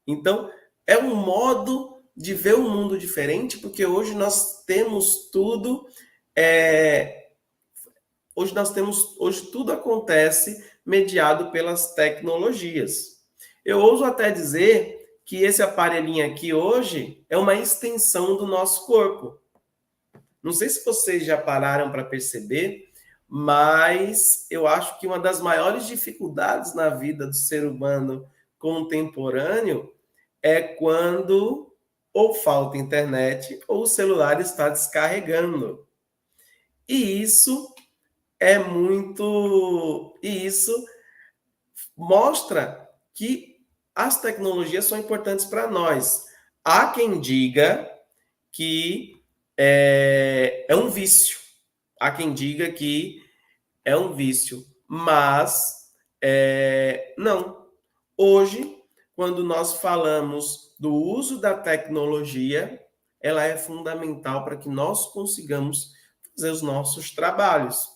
Então, é um modo de ver o mundo diferente, porque hoje nós temos tudo... Hoje tudo acontece mediado pelas tecnologias. Eu ouso até dizer que esse aparelhinho aqui hoje é uma extensão do nosso corpo. Não sei se vocês já pararam para perceber, mas eu acho que uma das maiores dificuldades na vida do ser humano contemporâneo é quando ou falta internet, ou o celular está descarregando. E isso é muito. E isso mostra que as tecnologias são importantes para nós. Há quem diga que é um vício. Há quem diga que é um vício. Mas não. Hoje, quando nós falamos do uso da tecnologia, ela é fundamental para que nós consigamos fazer os nossos trabalhos.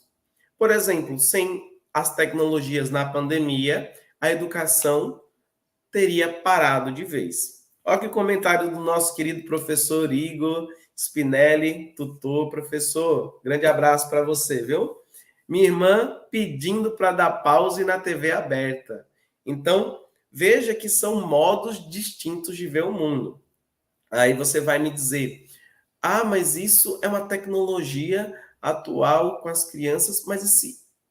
Por exemplo, sem as tecnologias na pandemia, a educação teria parado de vez. Olha que comentário do nosso querido professor Igor Spinelli, tutor, professor. Grande abraço para você, viu? Minha irmã pedindo para dar pause na TV aberta. Então, veja que são modos distintos de ver o mundo. Aí você vai me dizer, mas isso é uma tecnologia atual com as crianças, mas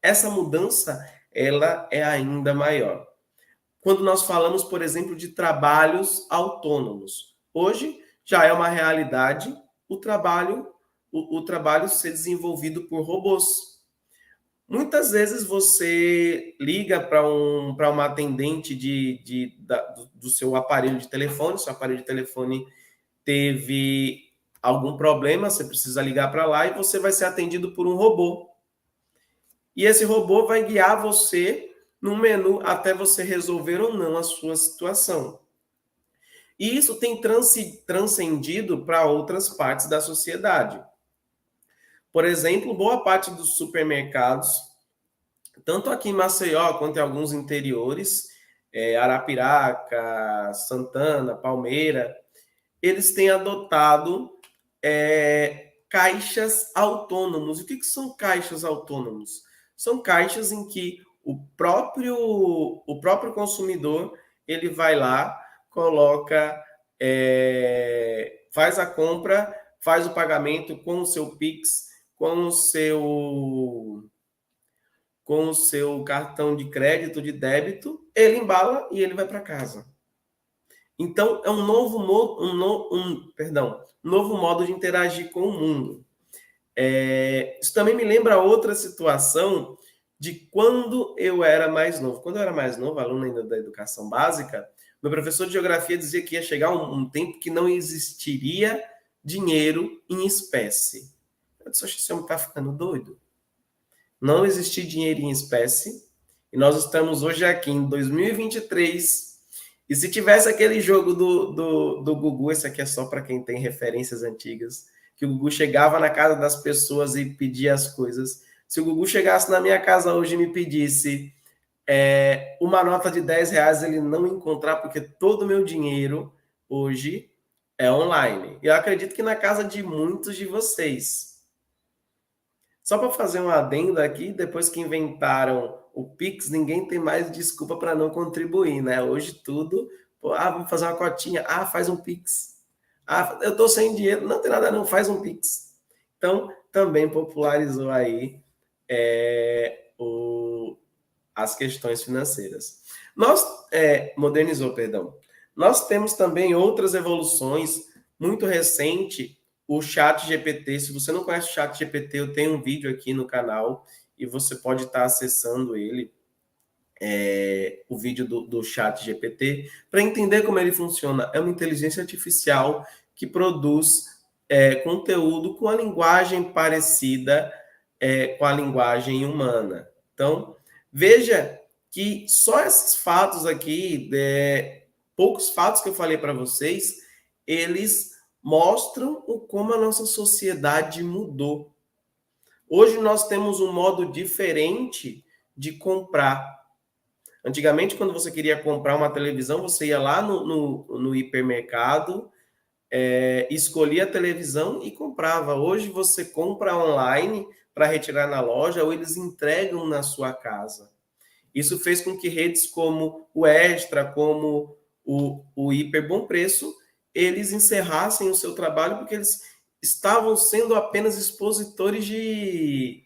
essa mudança, ela é ainda maior. Quando nós falamos, por exemplo, de trabalhos autônomos. Hoje já é uma realidade o trabalho ser desenvolvido por robôs. Muitas vezes você liga para uma atendente do seu aparelho de telefone, seu aparelho de telefone teve algum problema, você precisa ligar para lá e você vai ser atendido por um robô. E esse robô vai guiar você no menu até você resolver ou não a sua situação. E isso tem transcendido para outras partes da sociedade. Por exemplo, boa parte dos supermercados, tanto aqui em Maceió quanto em alguns interiores, Arapiraca, Santana, Palmeira, eles têm adotado caixas autônomos. E o que são caixas autônomos? São caixas em que o próprio consumidor ele vai lá, coloca, faz a compra, faz o pagamento com o seu Pix, com o seu cartão de crédito, de débito, ele embala e ele vai para casa. Então, é um novo modo de interagir com o mundo. Isso também me lembra outra situação de quando eu era mais novo. Quando eu era mais novo, aluno ainda da educação básica, meu professor de geografia dizia que ia chegar um tempo que não existiria dinheiro em espécie. Eu disse, esse homem está ficando doido. Não existir dinheiro em espécie. E nós estamos hoje aqui em 2023. E se tivesse aquele jogo do Gugu, esse aqui é só para quem tem referências antigas, que o Gugu chegava na casa das pessoas e pedia as coisas. Se o Gugu chegasse na minha casa hoje e me pedisse uma nota de 10 reais, ele não encontrar, porque todo o meu dinheiro hoje é online. E eu acredito que na casa de muitos de vocês. Só para fazer um adendo aqui, depois que inventaram o Pix, ninguém tem mais desculpa para não contribuir, né? Hoje tudo, vamos fazer uma cotinha, faz um Pix. Eu estou sem dinheiro, não tem nada não, faz um Pix. Então, também popularizou aí as questões financeiras. Modernizou, perdão. Nós temos também outras evoluções, muito recente, o ChatGPT. Se você não conhece o ChatGPT, eu tenho um vídeo aqui no canal e você pode estar acessando ele, o vídeo do ChatGPT, para entender como ele funciona. É uma inteligência artificial que produz conteúdo com a linguagem parecida com a linguagem humana. Então, veja que só esses fatos aqui, poucos fatos que eu falei para vocês, eles mostram como a nossa sociedade mudou. Hoje nós temos um modo diferente de comprar. Antigamente, quando você queria comprar uma televisão, você ia lá no hipermercado, escolhia a televisão e comprava. Hoje você compra online para retirar na loja ou eles entregam na sua casa. Isso fez com que redes como o Extra, como o Hiper Bom Preço, eles encerrassem o seu trabalho porque eles estavam sendo apenas expositores de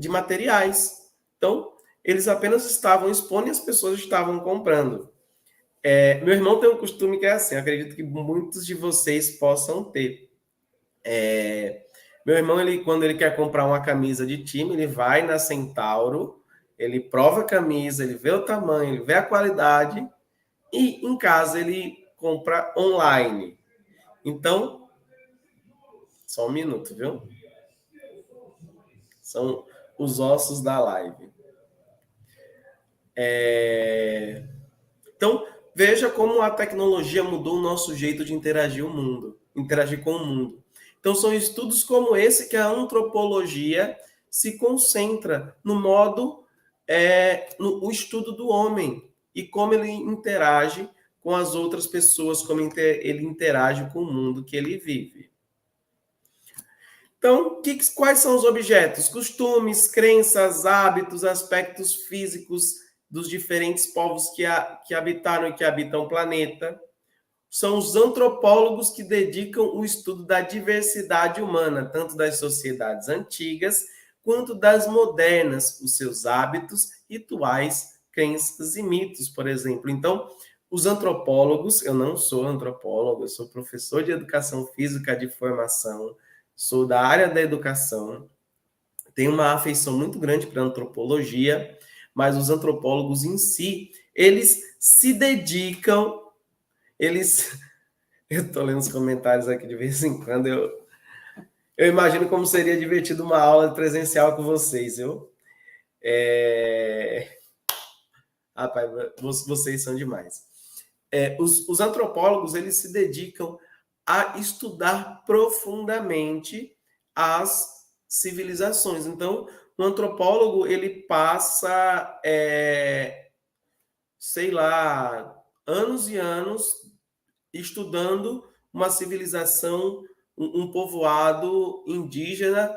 materiais. Então, eles apenas estavam expondo e as pessoas estavam comprando. Meu irmão tem um costume que é assim, eu acredito que muitos de vocês possam ter. Meu irmão, quando ele quer comprar uma camisa de time, ele vai na Centauro, ele prova a camisa, ele vê o tamanho, ele vê a qualidade, e em casa ele compra online. Então, só um minuto, viu? São os ossos da live. Então, veja como a tecnologia mudou o nosso jeito de interagir com o mundo. Então, são estudos como esse que a antropologia se concentra no modo, no estudo do homem e como ele interage com as outras pessoas, como ele interage com o mundo que ele vive. Então, quais são os objetos? Costumes, crenças, hábitos, aspectos físicos dos diferentes povos que habitaram e que habitam o planeta. São os antropólogos que dedicam o estudo da diversidade humana, tanto das sociedades antigas quanto das modernas, os seus hábitos, rituais, crenças e mitos, por exemplo. Então, os antropólogos, eu não sou antropólogo, eu sou professor de educação física de formação, sou da área da educação, tenho uma afeição muito grande para a antropologia, mas os antropólogos em si, eles se dedicam, eu estou lendo os comentários aqui de vez em quando, eu imagino como seria divertido uma aula presencial com vocês, viu? Rapaz, vocês são demais. Os antropólogos, eles se dedicam a estudar profundamente as civilizações. Então, o antropólogo, ele passa, sei lá, anos e anos estudando uma civilização, um povoado indígena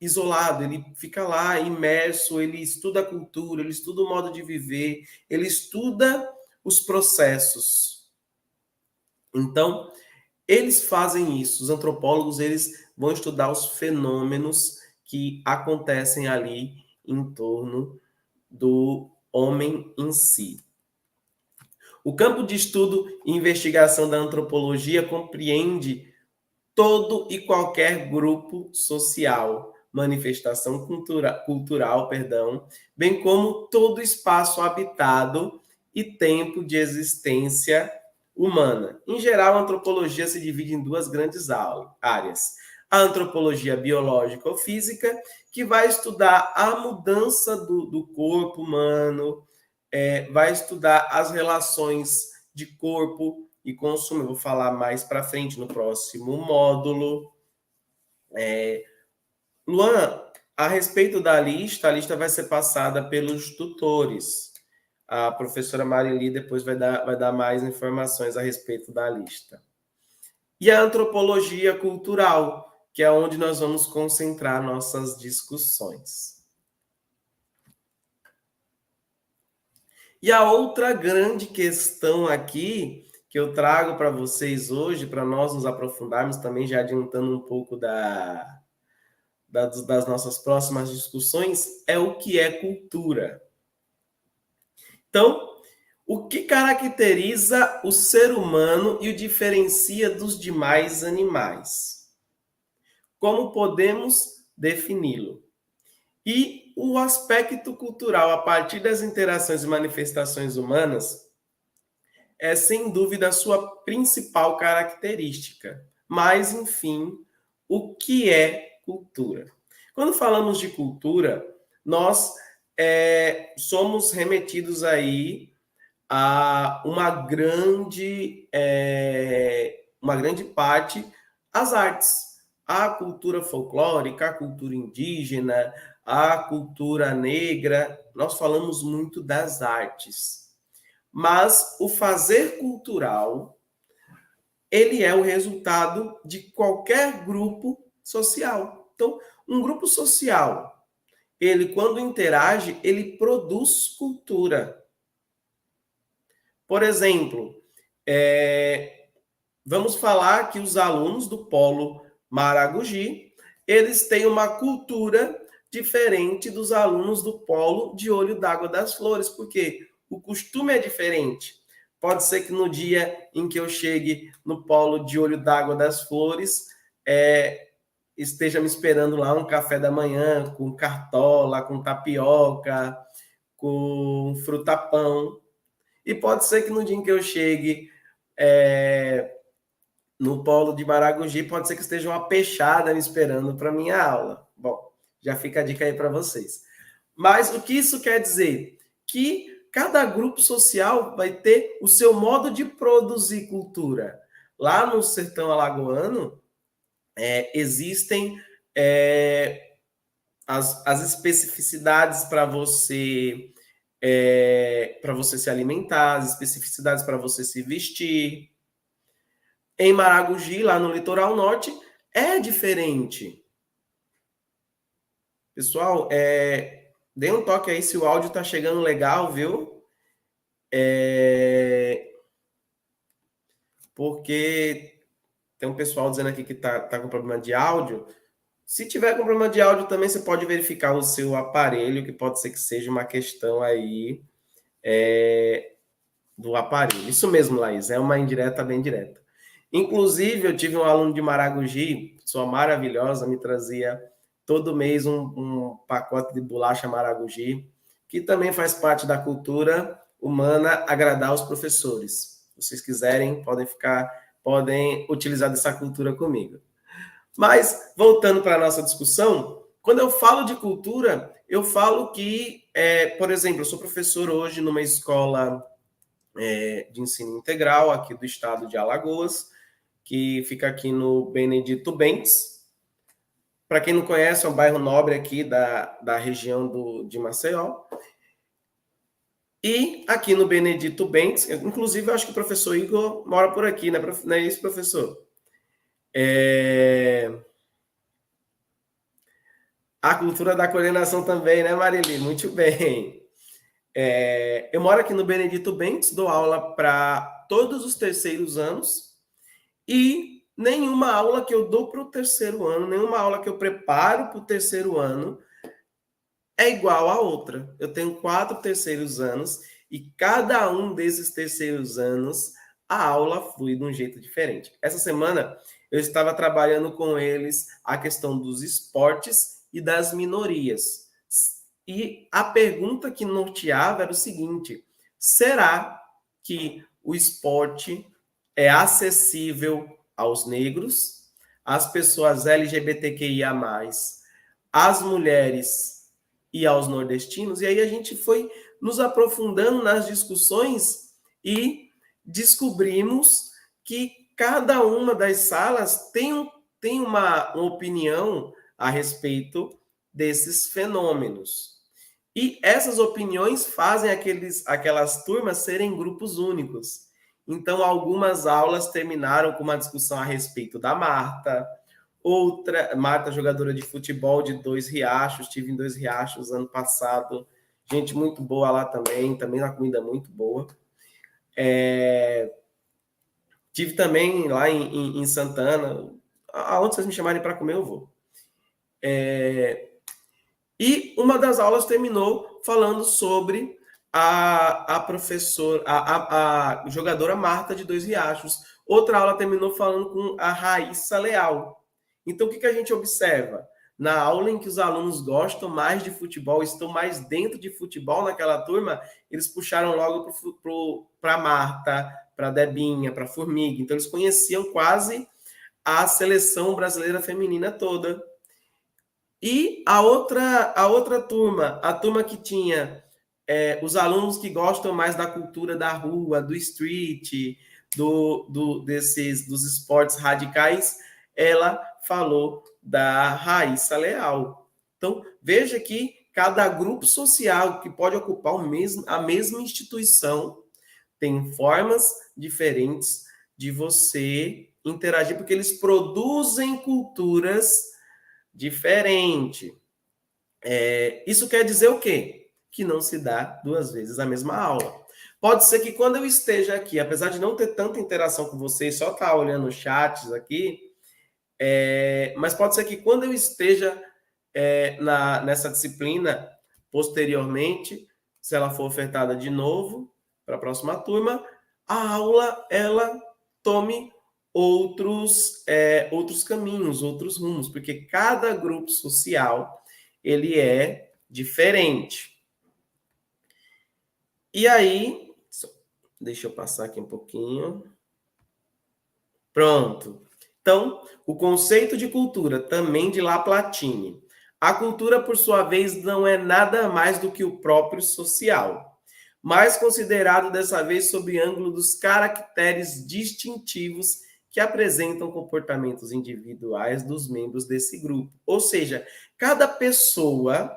isolado. Ele fica lá imerso, ele estuda a cultura, ele estuda o modo de viver, ele estuda os processos. Então, eles fazem isso, os antropólogos, eles vão estudar os fenômenos que acontecem ali em torno do homem em si. O campo de estudo e investigação da antropologia compreende todo e qualquer grupo social, manifestação cultural, bem como todo espaço habitado e tempo de existência humana. Em geral, a antropologia se divide em duas grandes áreas. A antropologia biológica ou física, que vai estudar a mudança do corpo humano, vai estudar as relações de corpo e consumo. Eu vou falar mais para frente no próximo módulo. Luan, a respeito da lista, a lista vai ser passada pelos tutores. A professora Marili depois vai dar mais informações a respeito da lista. E a antropologia cultural, que é onde nós vamos concentrar nossas discussões. E a outra grande questão aqui que eu trago para vocês hoje, para nós nos aprofundarmos também, já adiantando um pouco das nossas próximas discussões, é o que é cultura. Então, o que caracteriza o ser humano e o diferencia dos demais animais? Como podemos defini-lo? E o aspecto cultural, a partir das interações e manifestações humanas, é sem dúvida a sua principal característica. Mas, enfim, o que é cultura? Quando falamos de cultura, nós somos remetidos aí a uma grande parte às artes. A cultura folclórica, a cultura indígena, a cultura negra, nós falamos muito das artes. Mas o fazer cultural, ele é o resultado de qualquer grupo social. Então, um grupo social, ele, quando interage, ele produz cultura. Por exemplo, vamos falar que os alunos do Polo Maragogi, eles têm uma cultura diferente dos alunos do Polo de Olho d'Água das Flores, porque o costume é diferente. Pode ser que no dia em que eu chegue no polo de Olho d'Água das Flores, esteja me esperando lá um café da manhã com cartola, com tapioca, com frutapão. E pode ser que no dia em que eu chegue no polo de Maragogi, pode ser que esteja uma peixada me esperando para minha aula. Bom, já fica a dica aí para vocês. Mas o que isso quer dizer? Que cada grupo social vai ter o seu modo de produzir cultura. Lá no sertão alagoano, existem as especificidades para você se alimentar, as especificidades para você se vestir. Em Maragogi, lá no litoral norte, é diferente. Pessoal, dê um toque aí se o áudio está chegando legal, viu? Porque tem um pessoal dizendo aqui que tá com problema de áudio. Se tiver com problema de áudio também, você pode verificar o seu aparelho, que pode ser que seja uma questão aí do aparelho. Isso mesmo, Laís, é uma indireta bem direta. Inclusive, eu tive um aluno de Maragogi, pessoa maravilhosa, me trazia todo mês um pacote de bolacha Maragogi, que também faz parte da cultura humana agradar os professores. Se vocês quiserem, podem utilizar dessa cultura comigo. Mas, voltando para a nossa discussão, quando eu falo de cultura, eu falo que, por exemplo, eu sou professor hoje numa escola de ensino integral aqui do estado de Alagoas, que fica aqui no Benedito Bentes. Para quem não conhece, é um bairro nobre aqui da região de Maceió. E aqui no Benedito Bentes, inclusive, eu acho que o professor Igor mora por aqui, né? Não é isso, professor? A cultura da coordenação também, né, Marili? Muito bem. Eu moro aqui no Benedito Bentes, dou aula para todos os terceiros anos e nenhuma aula que eu dou para o terceiro ano, nenhuma aula que eu preparo para o terceiro ano é igual a outra. Eu tenho 4 terceiros anos e cada um desses terceiros anos a aula flui de um jeito diferente. Essa semana eu estava trabalhando com eles a questão dos esportes e das minorias. E a pergunta que norteava era o seguinte: será que o esporte é acessível aos negros, às pessoas LGBTQIA+, às mulheres e aos nordestinos? E aí a gente foi nos aprofundando nas discussões e descobrimos que cada uma das salas tem uma opinião a respeito desses fenômenos. E essas opiniões fazem aquelas turmas serem grupos únicos. Então, algumas aulas terminaram com uma discussão a respeito da Marta, Marta, jogadora de futebol de Dois Riachos, estive em Dois Riachos ano passado, gente muito boa lá também uma comida muito boa. Tive também lá em Santana, aonde vocês me chamarem para comer, eu vou. E uma das aulas terminou falando sobre a professora, a jogadora Marta de Dois Riachos. Outra aula terminou falando com a Raíssa Leal. Então, o que a gente observa? Na aula em que os alunos gostam mais de futebol, estão mais dentro de futebol naquela turma, eles puxaram logo para Marta, para Debinha, para Formiga. Então, eles conheciam quase a seleção brasileira feminina toda. E a outra turma, a turma que tinha os alunos que gostam mais da cultura da rua, do street, dos esportes radicais, ela falou da Raíssa Leal. Então, veja que cada grupo social que pode ocupar a mesma instituição tem formas diferentes de você interagir, porque eles produzem culturas diferentes. Isso quer dizer o quê? Que não se dá 2 vezes a mesma aula. Pode ser que quando eu esteja aqui, apesar de não ter tanta interação com vocês, só estar olhando os chats aqui, mas pode ser que quando eu esteja nessa disciplina, posteriormente, se ela for ofertada de novo para a próxima turma, a aula ela tome outros caminhos, outros rumos, porque cada grupo social ele é diferente. E aí, deixa eu passar aqui um pouquinho. Pronto. Então, o conceito de cultura, também de Laplatine. A cultura, por sua vez, não é nada mais do que o próprio social, mas considerado dessa vez sob ângulo dos caracteres distintivos que apresentam comportamentos individuais dos membros desse grupo. Ou seja, cada pessoa,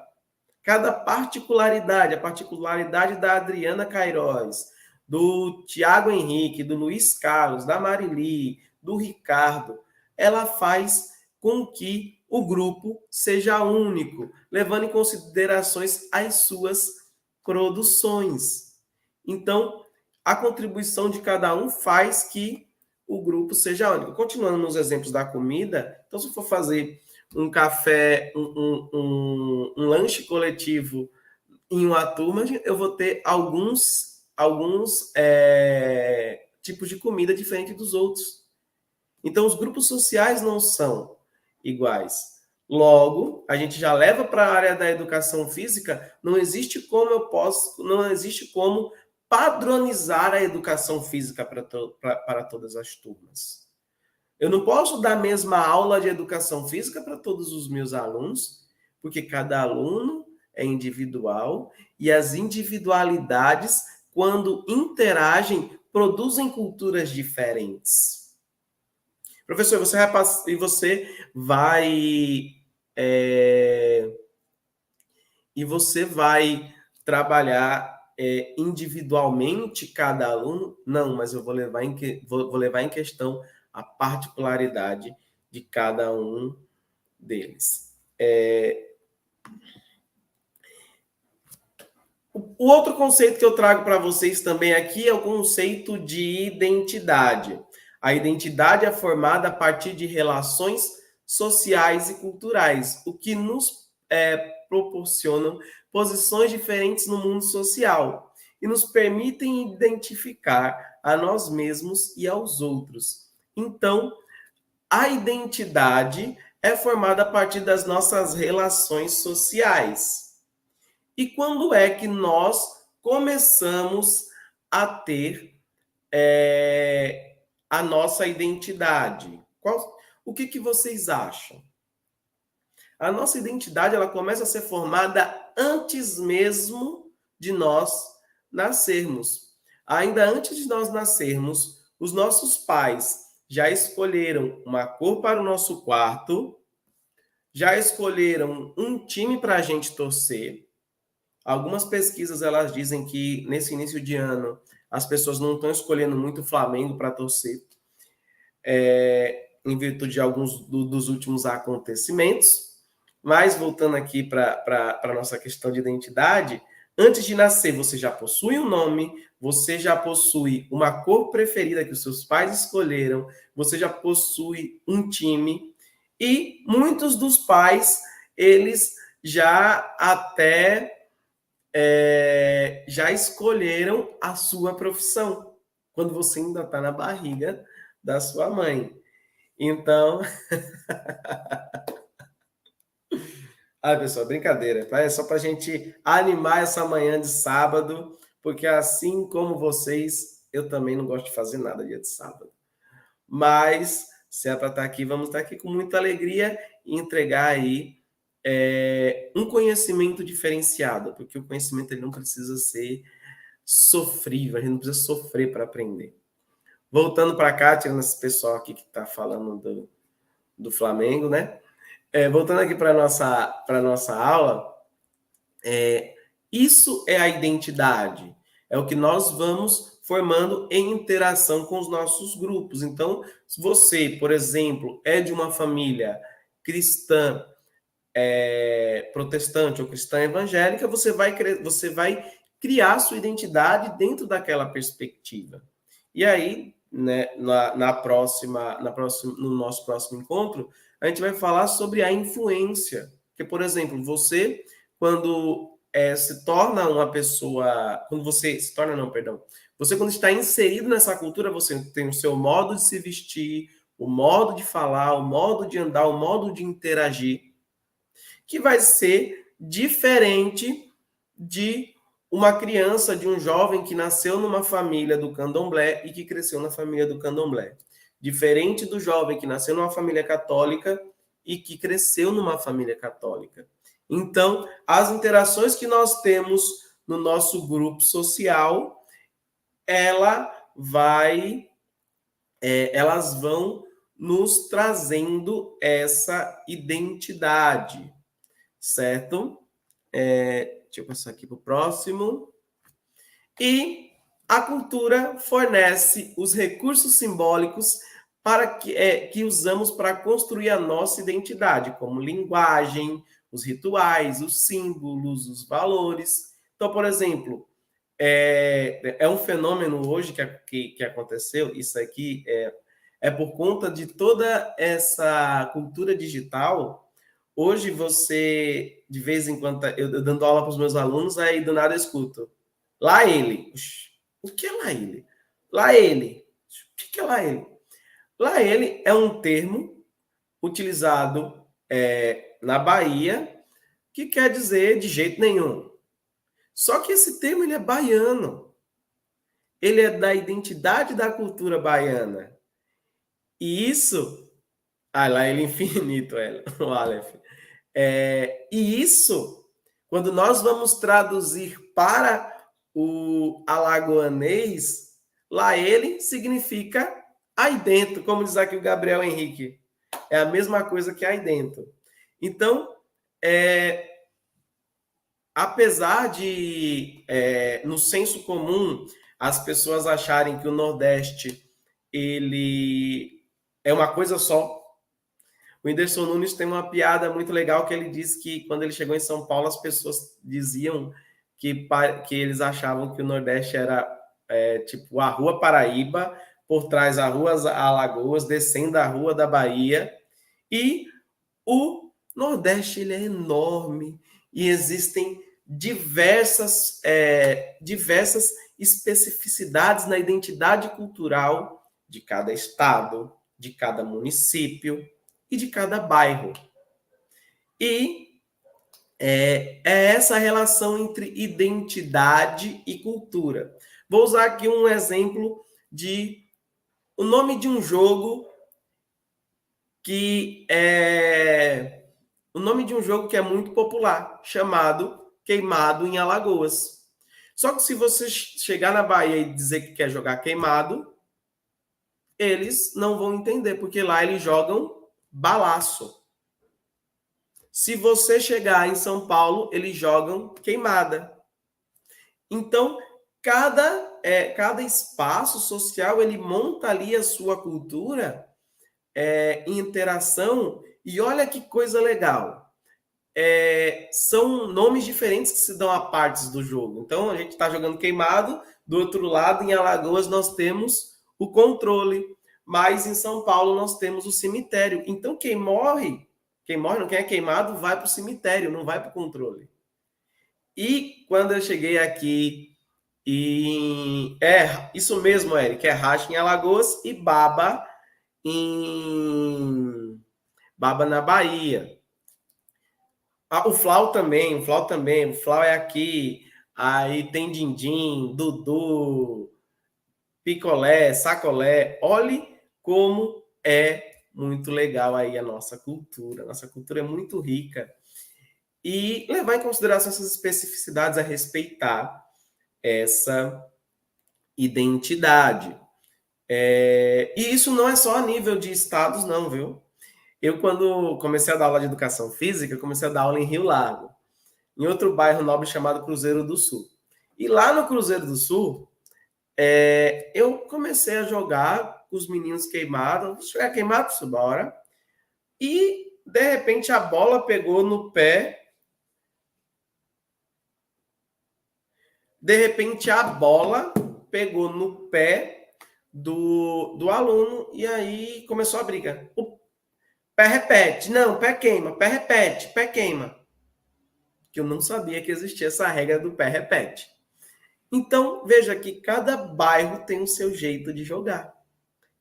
cada particularidade, a particularidade da Adriana Queiroz, do Tiago Henrique, do Luiz Carlos, da Marili, do Ricardo, ela faz com que o grupo seja único, levando em considerações as suas produções. Então, a contribuição de cada um faz que o grupo seja único. Continuando nos exemplos da comida, então, se for fazer um café, um lanche coletivo em uma turma, eu vou ter alguns tipos de comida diferente dos outros. Então, os grupos sociais não são iguais. Logo, a gente já leva para a área da educação física, não existe como padronizar a educação física para todas as turmas. Eu não posso dar a mesma aula de educação física para todos os meus alunos, porque cada aluno é individual e as individualidades, quando interagem, produzem culturas diferentes. Professor, você vai trabalhar individualmente cada aluno? Não, mas eu vou levar em questão a particularidade de cada um deles. O outro conceito que eu trago para vocês também aqui é o conceito de identidade. A identidade é formada a partir de relações sociais e culturais, o que nos proporcionam posições diferentes no mundo social e nos permitem identificar a nós mesmos e aos outros. Então, a identidade é formada a partir das nossas relações sociais. E quando é que nós começamos a ter a nossa identidade? O que vocês acham? A nossa identidade ela começa a ser formada antes mesmo de nós nascermos. Ainda antes de nós nascermos, os nossos pais já escolheram uma cor para o nosso quarto, já escolheram um time para a gente torcer. Algumas pesquisas elas dizem que nesse início de ano as pessoas não estão escolhendo muito o Flamengo para torcer, em virtude de alguns dos últimos acontecimentos. Mas voltando aqui para a nossa questão de identidade, antes de nascer você já possui um nome, você já possui uma cor preferida que os seus pais escolheram, você já possui um time, e muitos dos pais, eles já até já escolheram a sua profissão, quando você ainda está na barriga da sua mãe. Então... pessoal, brincadeira. É só para a gente animar essa manhã de sábado, porque assim como vocês, eu também não gosto de fazer nada dia de sábado. Mas, se é para estar aqui, vamos estar aqui com muita alegria e entregar aí um conhecimento diferenciado, porque o conhecimento ele não precisa ser sofrível, a gente não precisa sofrer para aprender. Voltando para cá, tirando esse pessoal aqui que está falando do Flamengo, né? Voltando aqui para a nossa aula, isso é a identidade, é o que nós vamos formando em interação com os nossos grupos. Então, se você, por exemplo, é de uma família cristã, protestante ou cristã evangélica, você vai criar sua identidade dentro daquela perspectiva. E aí, né, no nosso próximo encontro, a gente vai falar sobre a influência. Porque, por exemplo, quando você se torna uma pessoa... Quando você se torna, não, perdão. Você, quando está inserido nessa cultura, você tem o seu modo de se vestir, o modo de falar, o modo de andar, o modo de interagir, que vai ser diferente de uma criança, de um jovem que nasceu numa família do candomblé e que cresceu na família do candomblé. Diferente do jovem que nasceu numa família católica e que cresceu numa família católica. Então, as interações que nós temos no nosso grupo social, elas vão nos trazendo essa identidade, certo? Deixa eu passar aqui para o próximo. E a cultura fornece os recursos simbólicos que usamos para construir a nossa identidade, como linguagem, os rituais, os símbolos, os valores. Então, por exemplo, é um fenômeno hoje que aconteceu, isso aqui é por conta de toda essa cultura digital. Hoje você, de vez em quando, eu dando aula para os meus alunos, aí do nada eu escuto. Lá ele. O que é lá ele? Lá ele. O que é lá ele? Lá ele é um termo utilizado na Bahia que quer dizer de jeito nenhum. Só que esse termo ele é baiano. Ele é da identidade da cultura baiana. E isso... lá ele infinito, o Aleph. E isso, quando nós vamos traduzir para o alagoanês, lá ele significa aí dentro, como diz aqui o Gabriel Henrique. É a mesma coisa que aí dentro. Então, apesar de, no senso comum, as pessoas acharem que o Nordeste ele é uma coisa só. O Whindersson Nunes tem uma piada muito legal que ele diz que quando ele chegou em São Paulo, as pessoas diziam que eles achavam que o Nordeste era tipo a Rua Paraíba, por trás a Rua Alagoas, descendo a Rua da Bahia. E o Nordeste ele é enorme e existem diversas especificidades na identidade cultural de cada estado, de cada município e de cada bairro. E é essa relação entre identidade e cultura. Vou usar aqui um exemplo de o nome de um jogo que é muito popular, chamado Queimado em Alagoas. Só que se você chegar na Bahia e dizer que quer jogar queimado, eles não vão entender, porque lá eles jogam balaço. Se você chegar em São Paulo, eles jogam queimada. Então, cada espaço social, ele monta ali a sua cultura em interação. E olha que coisa legal. São nomes diferentes que se dão a partes do jogo. Então, a gente está jogando queimado. Do outro lado, em Alagoas, nós temos o controle. Mas em São Paulo, nós temos o cemitério. Então, quem é queimado, vai para o cemitério, não vai para o controle. E quando eu cheguei aqui, isso mesmo, Eric, Racha em Alagoas e Baba na Bahia. O Flau também, o Flau é aqui, aí tem Dindim, Dudu, Picolé, Sacolé. Olhe como é muito legal aí a nossa cultura. Nossa cultura é muito rica. E levar em consideração essas especificidades, a respeitar essa identidade. E isso não é só a nível de estados, não, viu? Eu, quando comecei a dar aula de educação física, comecei a dar aula em Rio Largo, em outro bairro nobre chamado Cruzeiro do Sul. E lá no Cruzeiro do Sul, eu comecei a jogar com os meninos queimados. Jogar queimado, bora. E, de repente, a bola pegou no pé. Do aluno e aí começou a briga. O pé repete. Não, pé queima. Pé repete. Pé queima. Que eu não sabia que existia essa regra do pé repete. Então, veja que cada bairro tem o seu jeito de jogar.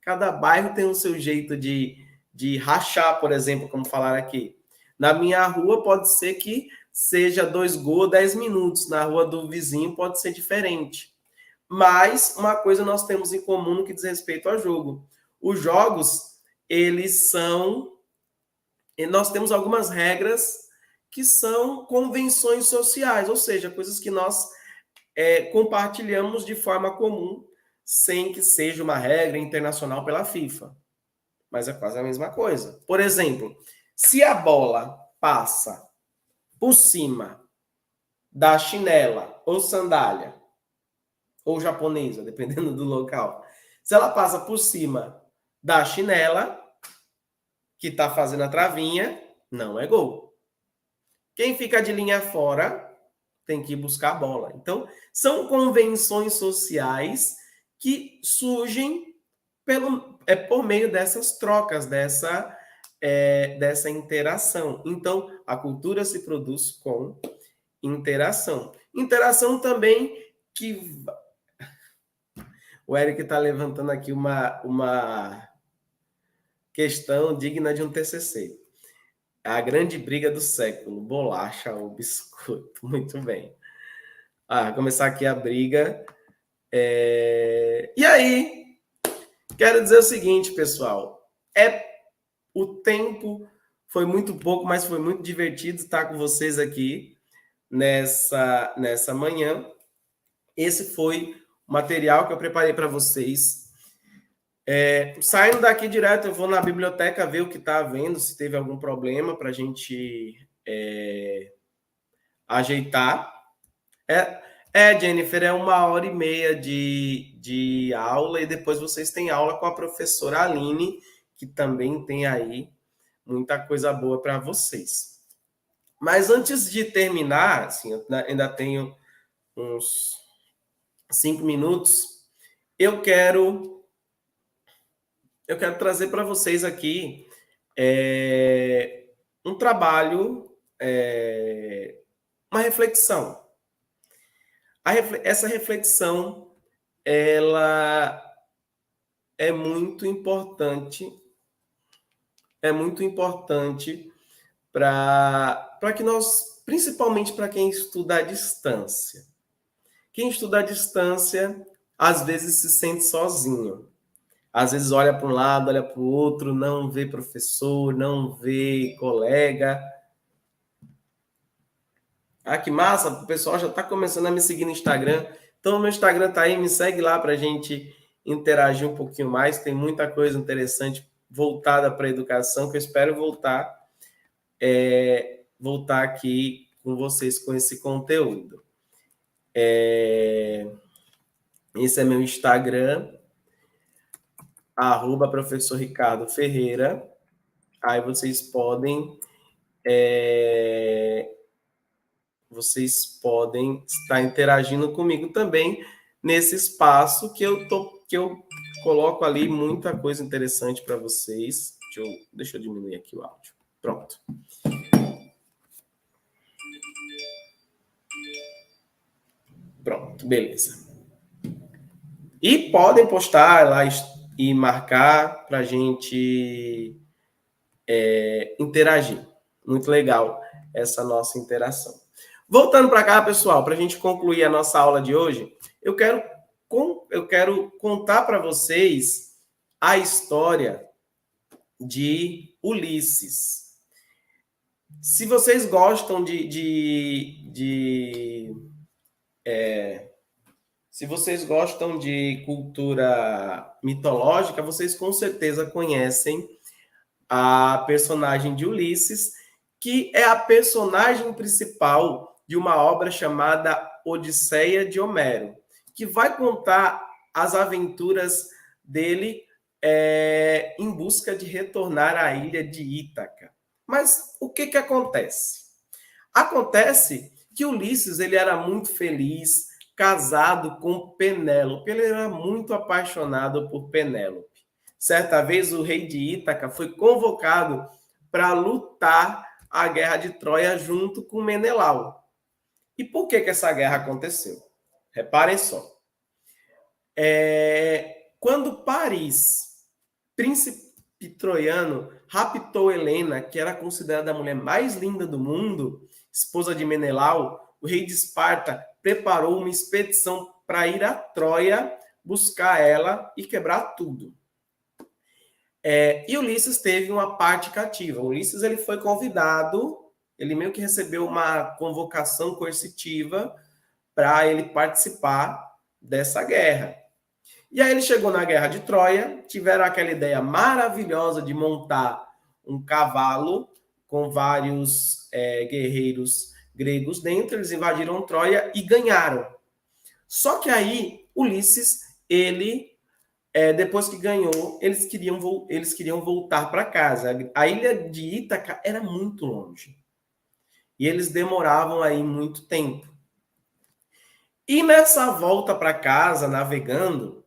Cada bairro tem o seu jeito de rachar, por exemplo, como falar aqui. Na minha rua pode ser que seja 2 gols, 10 minutos. Na rua do vizinho pode ser diferente. Mas uma coisa nós temos em comum no que diz respeito ao jogo. Os jogos, eles são... Nós temos algumas regras que são convenções sociais, ou seja, coisas que nós compartilhamos de forma comum, sem que seja uma regra internacional pela FIFA. Mas é quase a mesma coisa. Por exemplo, se a bola passa por cima da chinela ou sandália, ou japonesa, dependendo do local, se ela passa por cima da chinela, que está fazendo a travinha, não é gol. Quem fica de linha fora tem que ir buscar a bola. Então, são convenções sociais que surgem por meio dessas trocas, dessa interação. Então, a cultura se produz com interação. Interação também que... O Eric está levantando aqui uma questão digna de um TCC. A grande briga do século, bolacha ou biscoito. Muito bem. Começar aqui a briga. E aí, quero dizer o seguinte, pessoal. O tempo foi muito pouco, mas foi muito divertido estar com vocês aqui nessa manhã. Esse foi o material que eu preparei para vocês. Saindo daqui direto, eu vou na biblioteca ver o que está havendo, se teve algum problema para a gente ajeitar. Jennifer, é 1h30 de aula e depois vocês têm aula com a professora Aline, que também tem aí muita coisa boa para vocês. Mas antes de terminar, assim, eu ainda tenho uns 5 minutos, eu quero trazer para vocês aqui um trabalho, uma reflexão. Essa reflexão, ela é muito importante para que nós, principalmente para quem estuda à distância. Quem estuda à distância, às vezes se sente sozinho. Às vezes olha para um lado, olha para o outro, não vê professor, não vê colega. Que massa, o pessoal já está começando a me seguir no Instagram. Então, meu Instagram está aí, me segue lá para a gente interagir um pouquinho mais. Tem muita coisa interessante voltada para a educação, que eu espero voltar aqui com vocês com esse conteúdo. Esse é meu Instagram, @professor Ricardo Ferreira. Aí vocês podem estar interagindo comigo também nesse espaço que eu coloco ali muita coisa interessante para vocês. Deixa eu diminuir aqui o áudio. Pronto. Pronto, beleza. E podem postar lá e marcar para a gente interagir. Muito legal essa nossa interação. Voltando para cá, pessoal, para a gente concluir a nossa aula de hoje, eu quero contar para vocês a história de Ulisses. Se vocês gostam se vocês gostam de cultura mitológica, vocês com certeza conhecem a personagem de Ulisses, que é a personagem principal de uma obra chamada Odisseia de Homero, que vai contar as aventuras dele em busca de retornar à ilha de Ítaca. Mas o que acontece? Acontece que Ulisses ele era muito feliz, casado com Penélope. Ele era muito apaixonado por Penélope. Certa vez, o rei de Ítaca foi convocado para lutar a guerra de Troia junto com Menelau. E por que essa guerra aconteceu? Reparem só. Quando Paris, príncipe troiano, raptou Helena, que era considerada a mulher mais linda do mundo, esposa de Menelau, o rei de Esparta preparou uma expedição para ir a Troia buscar ela e quebrar tudo. E Ulisses teve uma parte cativa. Ulisses ele foi convidado, ele meio que recebeu uma convocação coercitiva para ele participar dessa guerra. E aí ele chegou na guerra de Troia, tiveram aquela ideia maravilhosa de montar um cavalo com vários guerreiros gregos dentro, eles invadiram Troia e ganharam. Só que aí Ulisses, depois que ganhou, eles queriam voltar para casa. A ilha de Ítaca era muito longe. E eles demoravam aí muito tempo. E nessa volta para casa, navegando,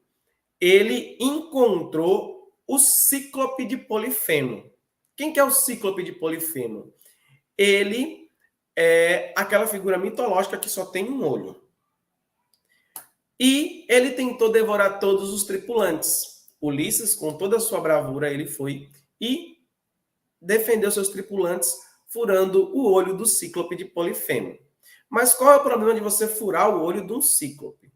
ele encontrou o Cíclope de Polifemo. Quem que é o Cíclope de Polifemo? Ele é aquela figura mitológica que só tem um olho. E ele tentou devorar todos os tripulantes. Ulisses, com toda a sua bravura, ele foi e defendeu seus tripulantes, furando o olho do Cíclope de Polifemo. Mas qual é o problema de você furar o olho de um Cíclope?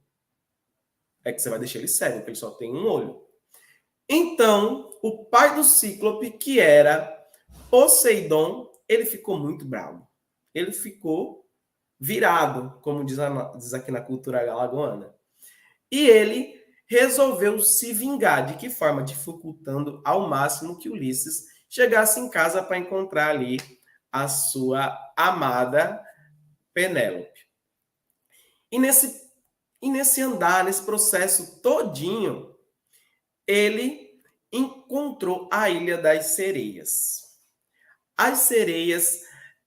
É que você vai deixar ele cego, porque ele só tem um olho. Então, o pai do Cíclope, que era Poseidon, ele ficou muito bravo. Ele ficou virado, como diz aqui na cultura alagoana. E ele resolveu se vingar. De que forma? Dificultando ao máximo que Ulisses chegasse em casa para encontrar ali a sua amada Penélope. E nesse andar, nesse processo todinho, ele encontrou a Ilha das Sereias. As sereias,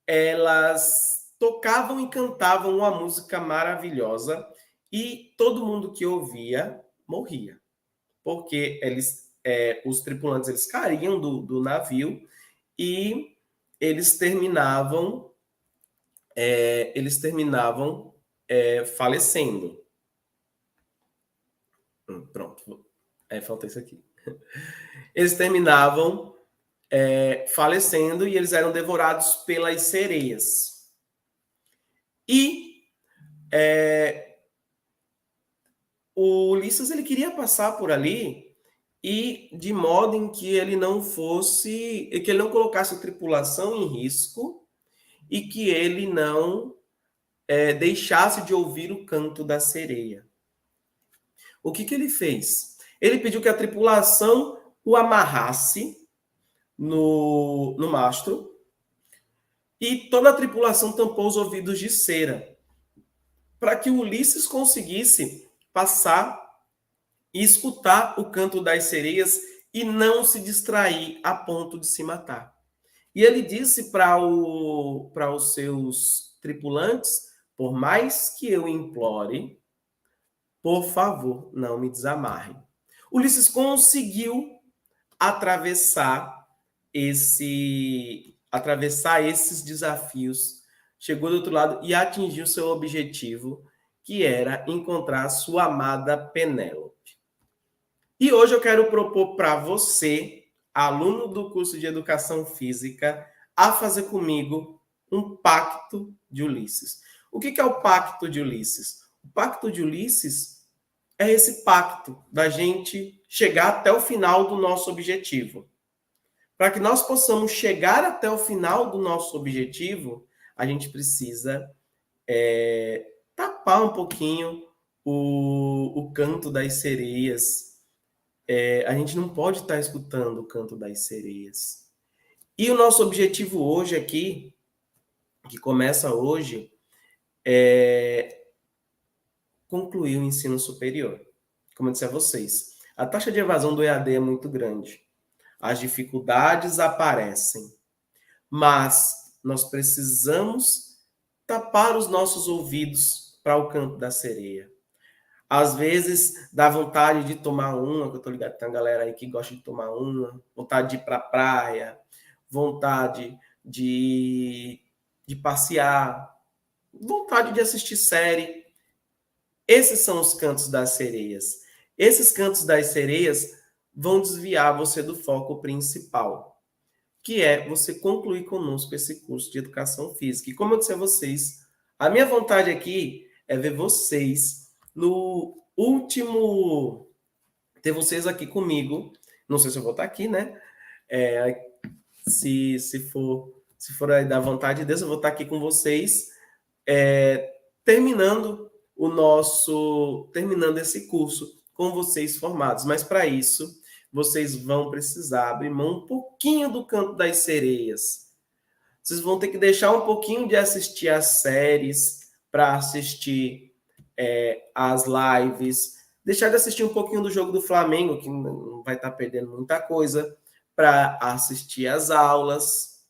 elas tocavam e cantavam uma música maravilhosa e todo mundo que ouvia morria. Porque os tripulantes eles caíam do navio e eles terminavam falecendo. Pronto. Falta isso aqui. Eles terminavam falecendo e eles eram devorados pelas sereias. E o Ulisses ele queria passar por ali e de modo em que ele não colocasse a tripulação em risco e que ele não deixasse de ouvir o canto da sereia. O que ele fez? Ele pediu que a tripulação o amarrasse no mastro e toda a tripulação tampou os ouvidos de cera para que o Ulisses conseguisse passar e escutar o canto das sereias e não se distrair a ponto de se matar. E ele disse para os seus tripulantes, por mais que eu implore, por favor, não me desamarrem. Ulisses conseguiu atravessar esses desafios, chegou do outro lado e atingiu seu objetivo, que era encontrar sua amada Penélope. E hoje eu quero propor para você, aluno do curso de Educação Física, a fazer comigo um pacto de Ulisses. O que é o pacto de Ulisses? O pacto de Ulisses é esse pacto da gente chegar até o final do nosso objetivo. Para que nós possamos chegar até o final do nosso objetivo, a gente precisa tapar um pouquinho o canto das sereias. A gente não pode estar escutando o canto das sereias. E o nosso objetivo hoje aqui, que começa hoje, é concluir o ensino superior. Como eu disse a vocês, a taxa de evasão do EAD é muito grande. As dificuldades aparecem, mas nós precisamos tapar os nossos ouvidos para o canto da sereia. Às vezes dá vontade de tomar uma, que eu tô ligado que tem uma galera aí que gosta de tomar uma, vontade de ir para a praia, vontade de passear, vontade de assistir série. Esses são os cantos das sereias. Esses cantos das sereias vão desviar você do foco principal, que é você concluir conosco esse curso de educação física. E como eu disse a vocês, a minha vontade aqui é ver vocês no último, ter vocês aqui comigo. Não sei se eu vou estar aqui, né? Se for aí da vontade de Deus, eu vou estar aqui com vocês, terminando esse curso com vocês formados. Mas para isso, vocês vão precisar abrir mão um pouquinho do canto das sereias. Vocês vão ter que deixar um pouquinho de assistir as séries para assistir as lives, deixar de assistir um pouquinho do jogo do Flamengo, que não vai estar perdendo muita coisa, para assistir as aulas,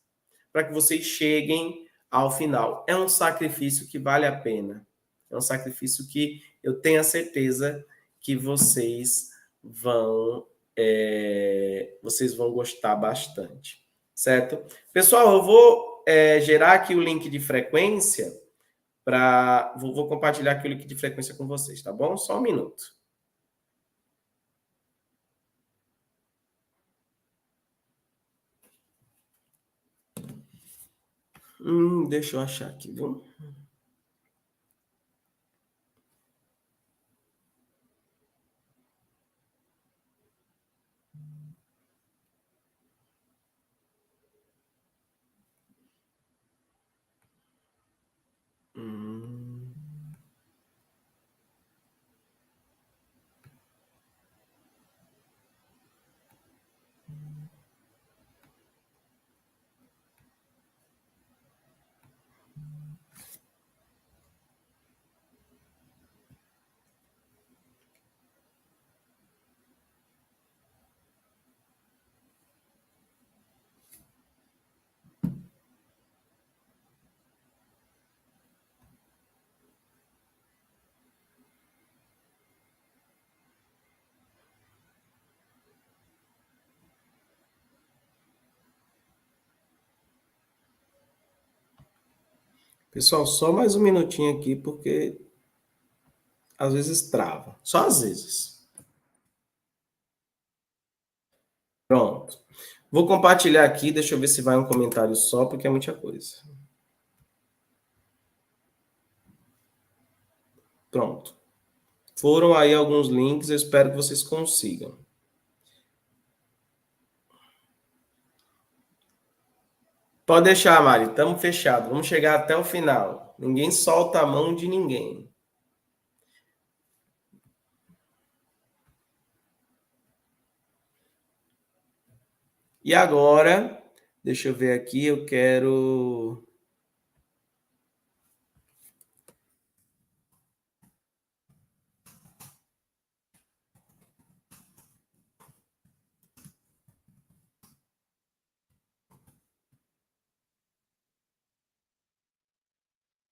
para que vocês cheguem ao final. É um sacrifício que vale a pena. É um sacrifício que eu tenho a certeza que vocês vão gostar bastante, certo? Pessoal, eu vou gerar aqui o link de frequência vou compartilhar aqui o link de frequência com vocês, tá bom? Só um minuto. Deixa eu achar aqui, viu? Pessoal, só mais um minutinho aqui, porque às vezes trava. Só às vezes. Pronto. Vou compartilhar aqui, deixa eu ver se vai um comentário só, porque é muita coisa. Pronto. Foram aí alguns links, eu espero que vocês consigam. Pode deixar, Mari, estamos fechados. Vamos chegar até o final. Ninguém solta a mão de ninguém. E agora, deixa eu ver aqui, eu quero...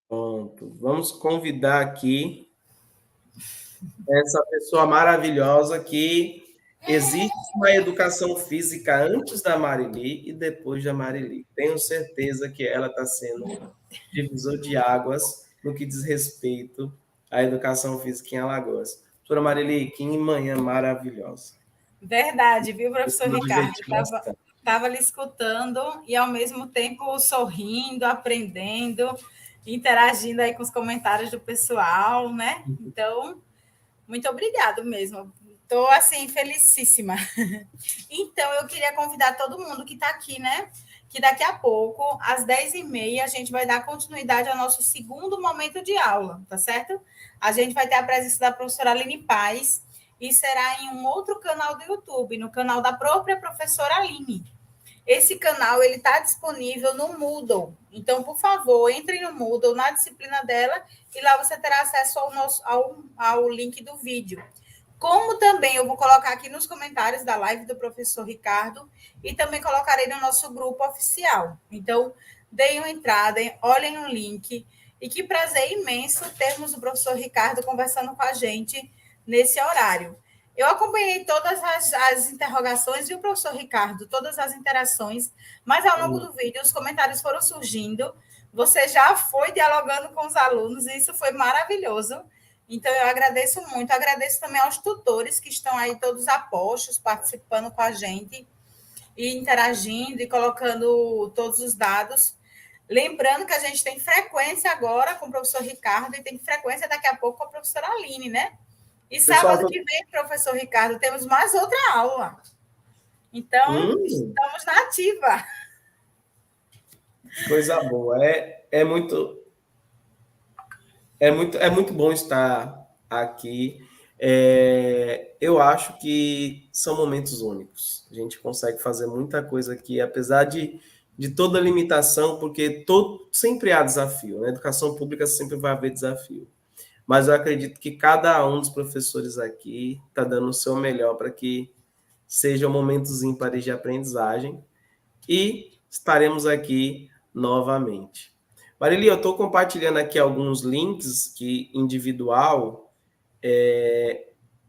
Pronto. Vamos convidar aqui essa pessoa maravilhosa que existe uma educação física antes da Marili e depois da Marili. Tenho certeza que ela está sendo divisor de águas no que diz respeito à educação física em Alagoas. Doutora Marili, que manhã maravilhosa. Verdade, viu, professor Ricardo? Estava lhe escutando e, ao mesmo tempo, sorrindo, aprendendo, interagindo aí com os comentários do pessoal, né? Então, muito obrigado mesmo. Estou, assim, felicíssima. Então, eu queria convidar todo mundo que está aqui, né? Que daqui a pouco, às 10h30, a gente vai dar continuidade ao nosso segundo momento de aula, tá certo? A gente vai ter a presença da professora Aline Paz e será em um outro canal do YouTube, no canal da própria professora Aline. Esse canal ele está disponível no Moodle. Então, por favor, entre no Moodle, na disciplina dela, e lá você terá acesso ao link do vídeo. Como também eu vou colocar aqui nos comentários da live do professor Ricardo e também colocarei no nosso grupo oficial. Então, deem uma entrada, olhem o link. E que prazer imenso termos o professor Ricardo conversando com a gente nesse horário. Eu acompanhei todas as interrogações e o professor Ricardo, todas as interações, mas ao longo do vídeo os comentários foram surgindo. Você já foi dialogando com os alunos e isso foi maravilhoso. Então, eu agradeço muito. Agradeço também aos tutores que estão aí todos a postos, participando com a gente e interagindo e colocando todos os dados. Lembrando que a gente tem frequência agora com o professor Ricardo e tem frequência daqui a pouco com a professora Aline, né? E Pessoal, sábado que vem, professor Ricardo, temos mais outra aula. Então, estamos na ativa. coisa boa. É muito bom estar aqui. Eu acho que são momentos únicos. A gente consegue fazer muita coisa aqui, apesar de toda limitação, porque sempre há desafio. Na educação pública sempre vai haver desafio. Mas eu acredito que cada um dos professores aqui está dando o seu melhor para que sejam momentos ímpares de aprendizagem e estaremos aqui novamente. Marili, eu estou compartilhando aqui alguns links que individual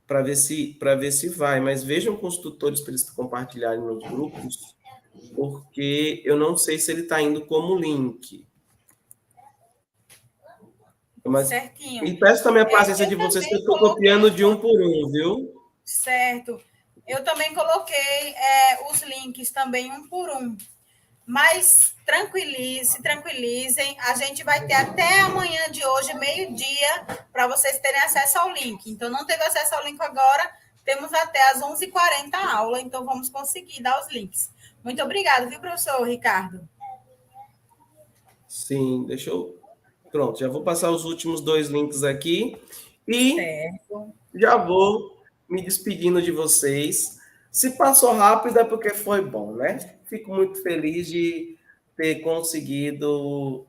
para ver se vai, mas vejam com os tutores para eles compartilharem nos grupos, porque eu não sei se ele está indo como link. Mas, certinho. e peço também a paciência de vocês, que eu estou copiando de um por um, viu? Certo. Eu também coloquei os links também um por um. Mas se tranquilizem, a gente vai ter até amanhã de hoje, meio-dia, para vocês terem acesso ao link. Então, não teve acesso ao link agora, temos até às 11h40 a aula, então vamos conseguir dar os links. Muito obrigada, viu, professor Ricardo? Sim, deixa eu... Pronto, já vou passar os últimos 2 links aqui e certo. Já vou me despedindo de vocês. Se passou rápido é porque foi bom, né? Fico muito feliz de ter conseguido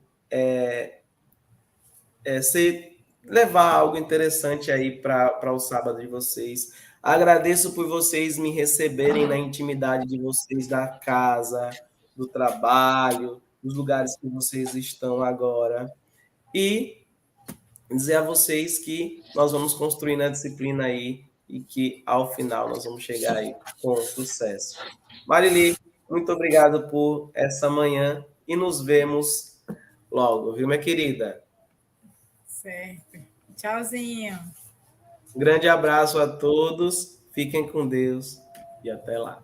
levar algo interessante aí para o sábado de vocês. Agradeço por vocês me receberem na intimidade de vocês, da casa, do trabalho, dos lugares que vocês estão agora. E dizer a vocês que nós vamos construir a disciplina aí e que, ao final, nós vamos chegar aí com sucesso. Marili, muito obrigado por essa manhã e nos vemos logo, viu, minha querida? Certo. Tchauzinho. Um grande abraço a todos, fiquem com Deus e até lá.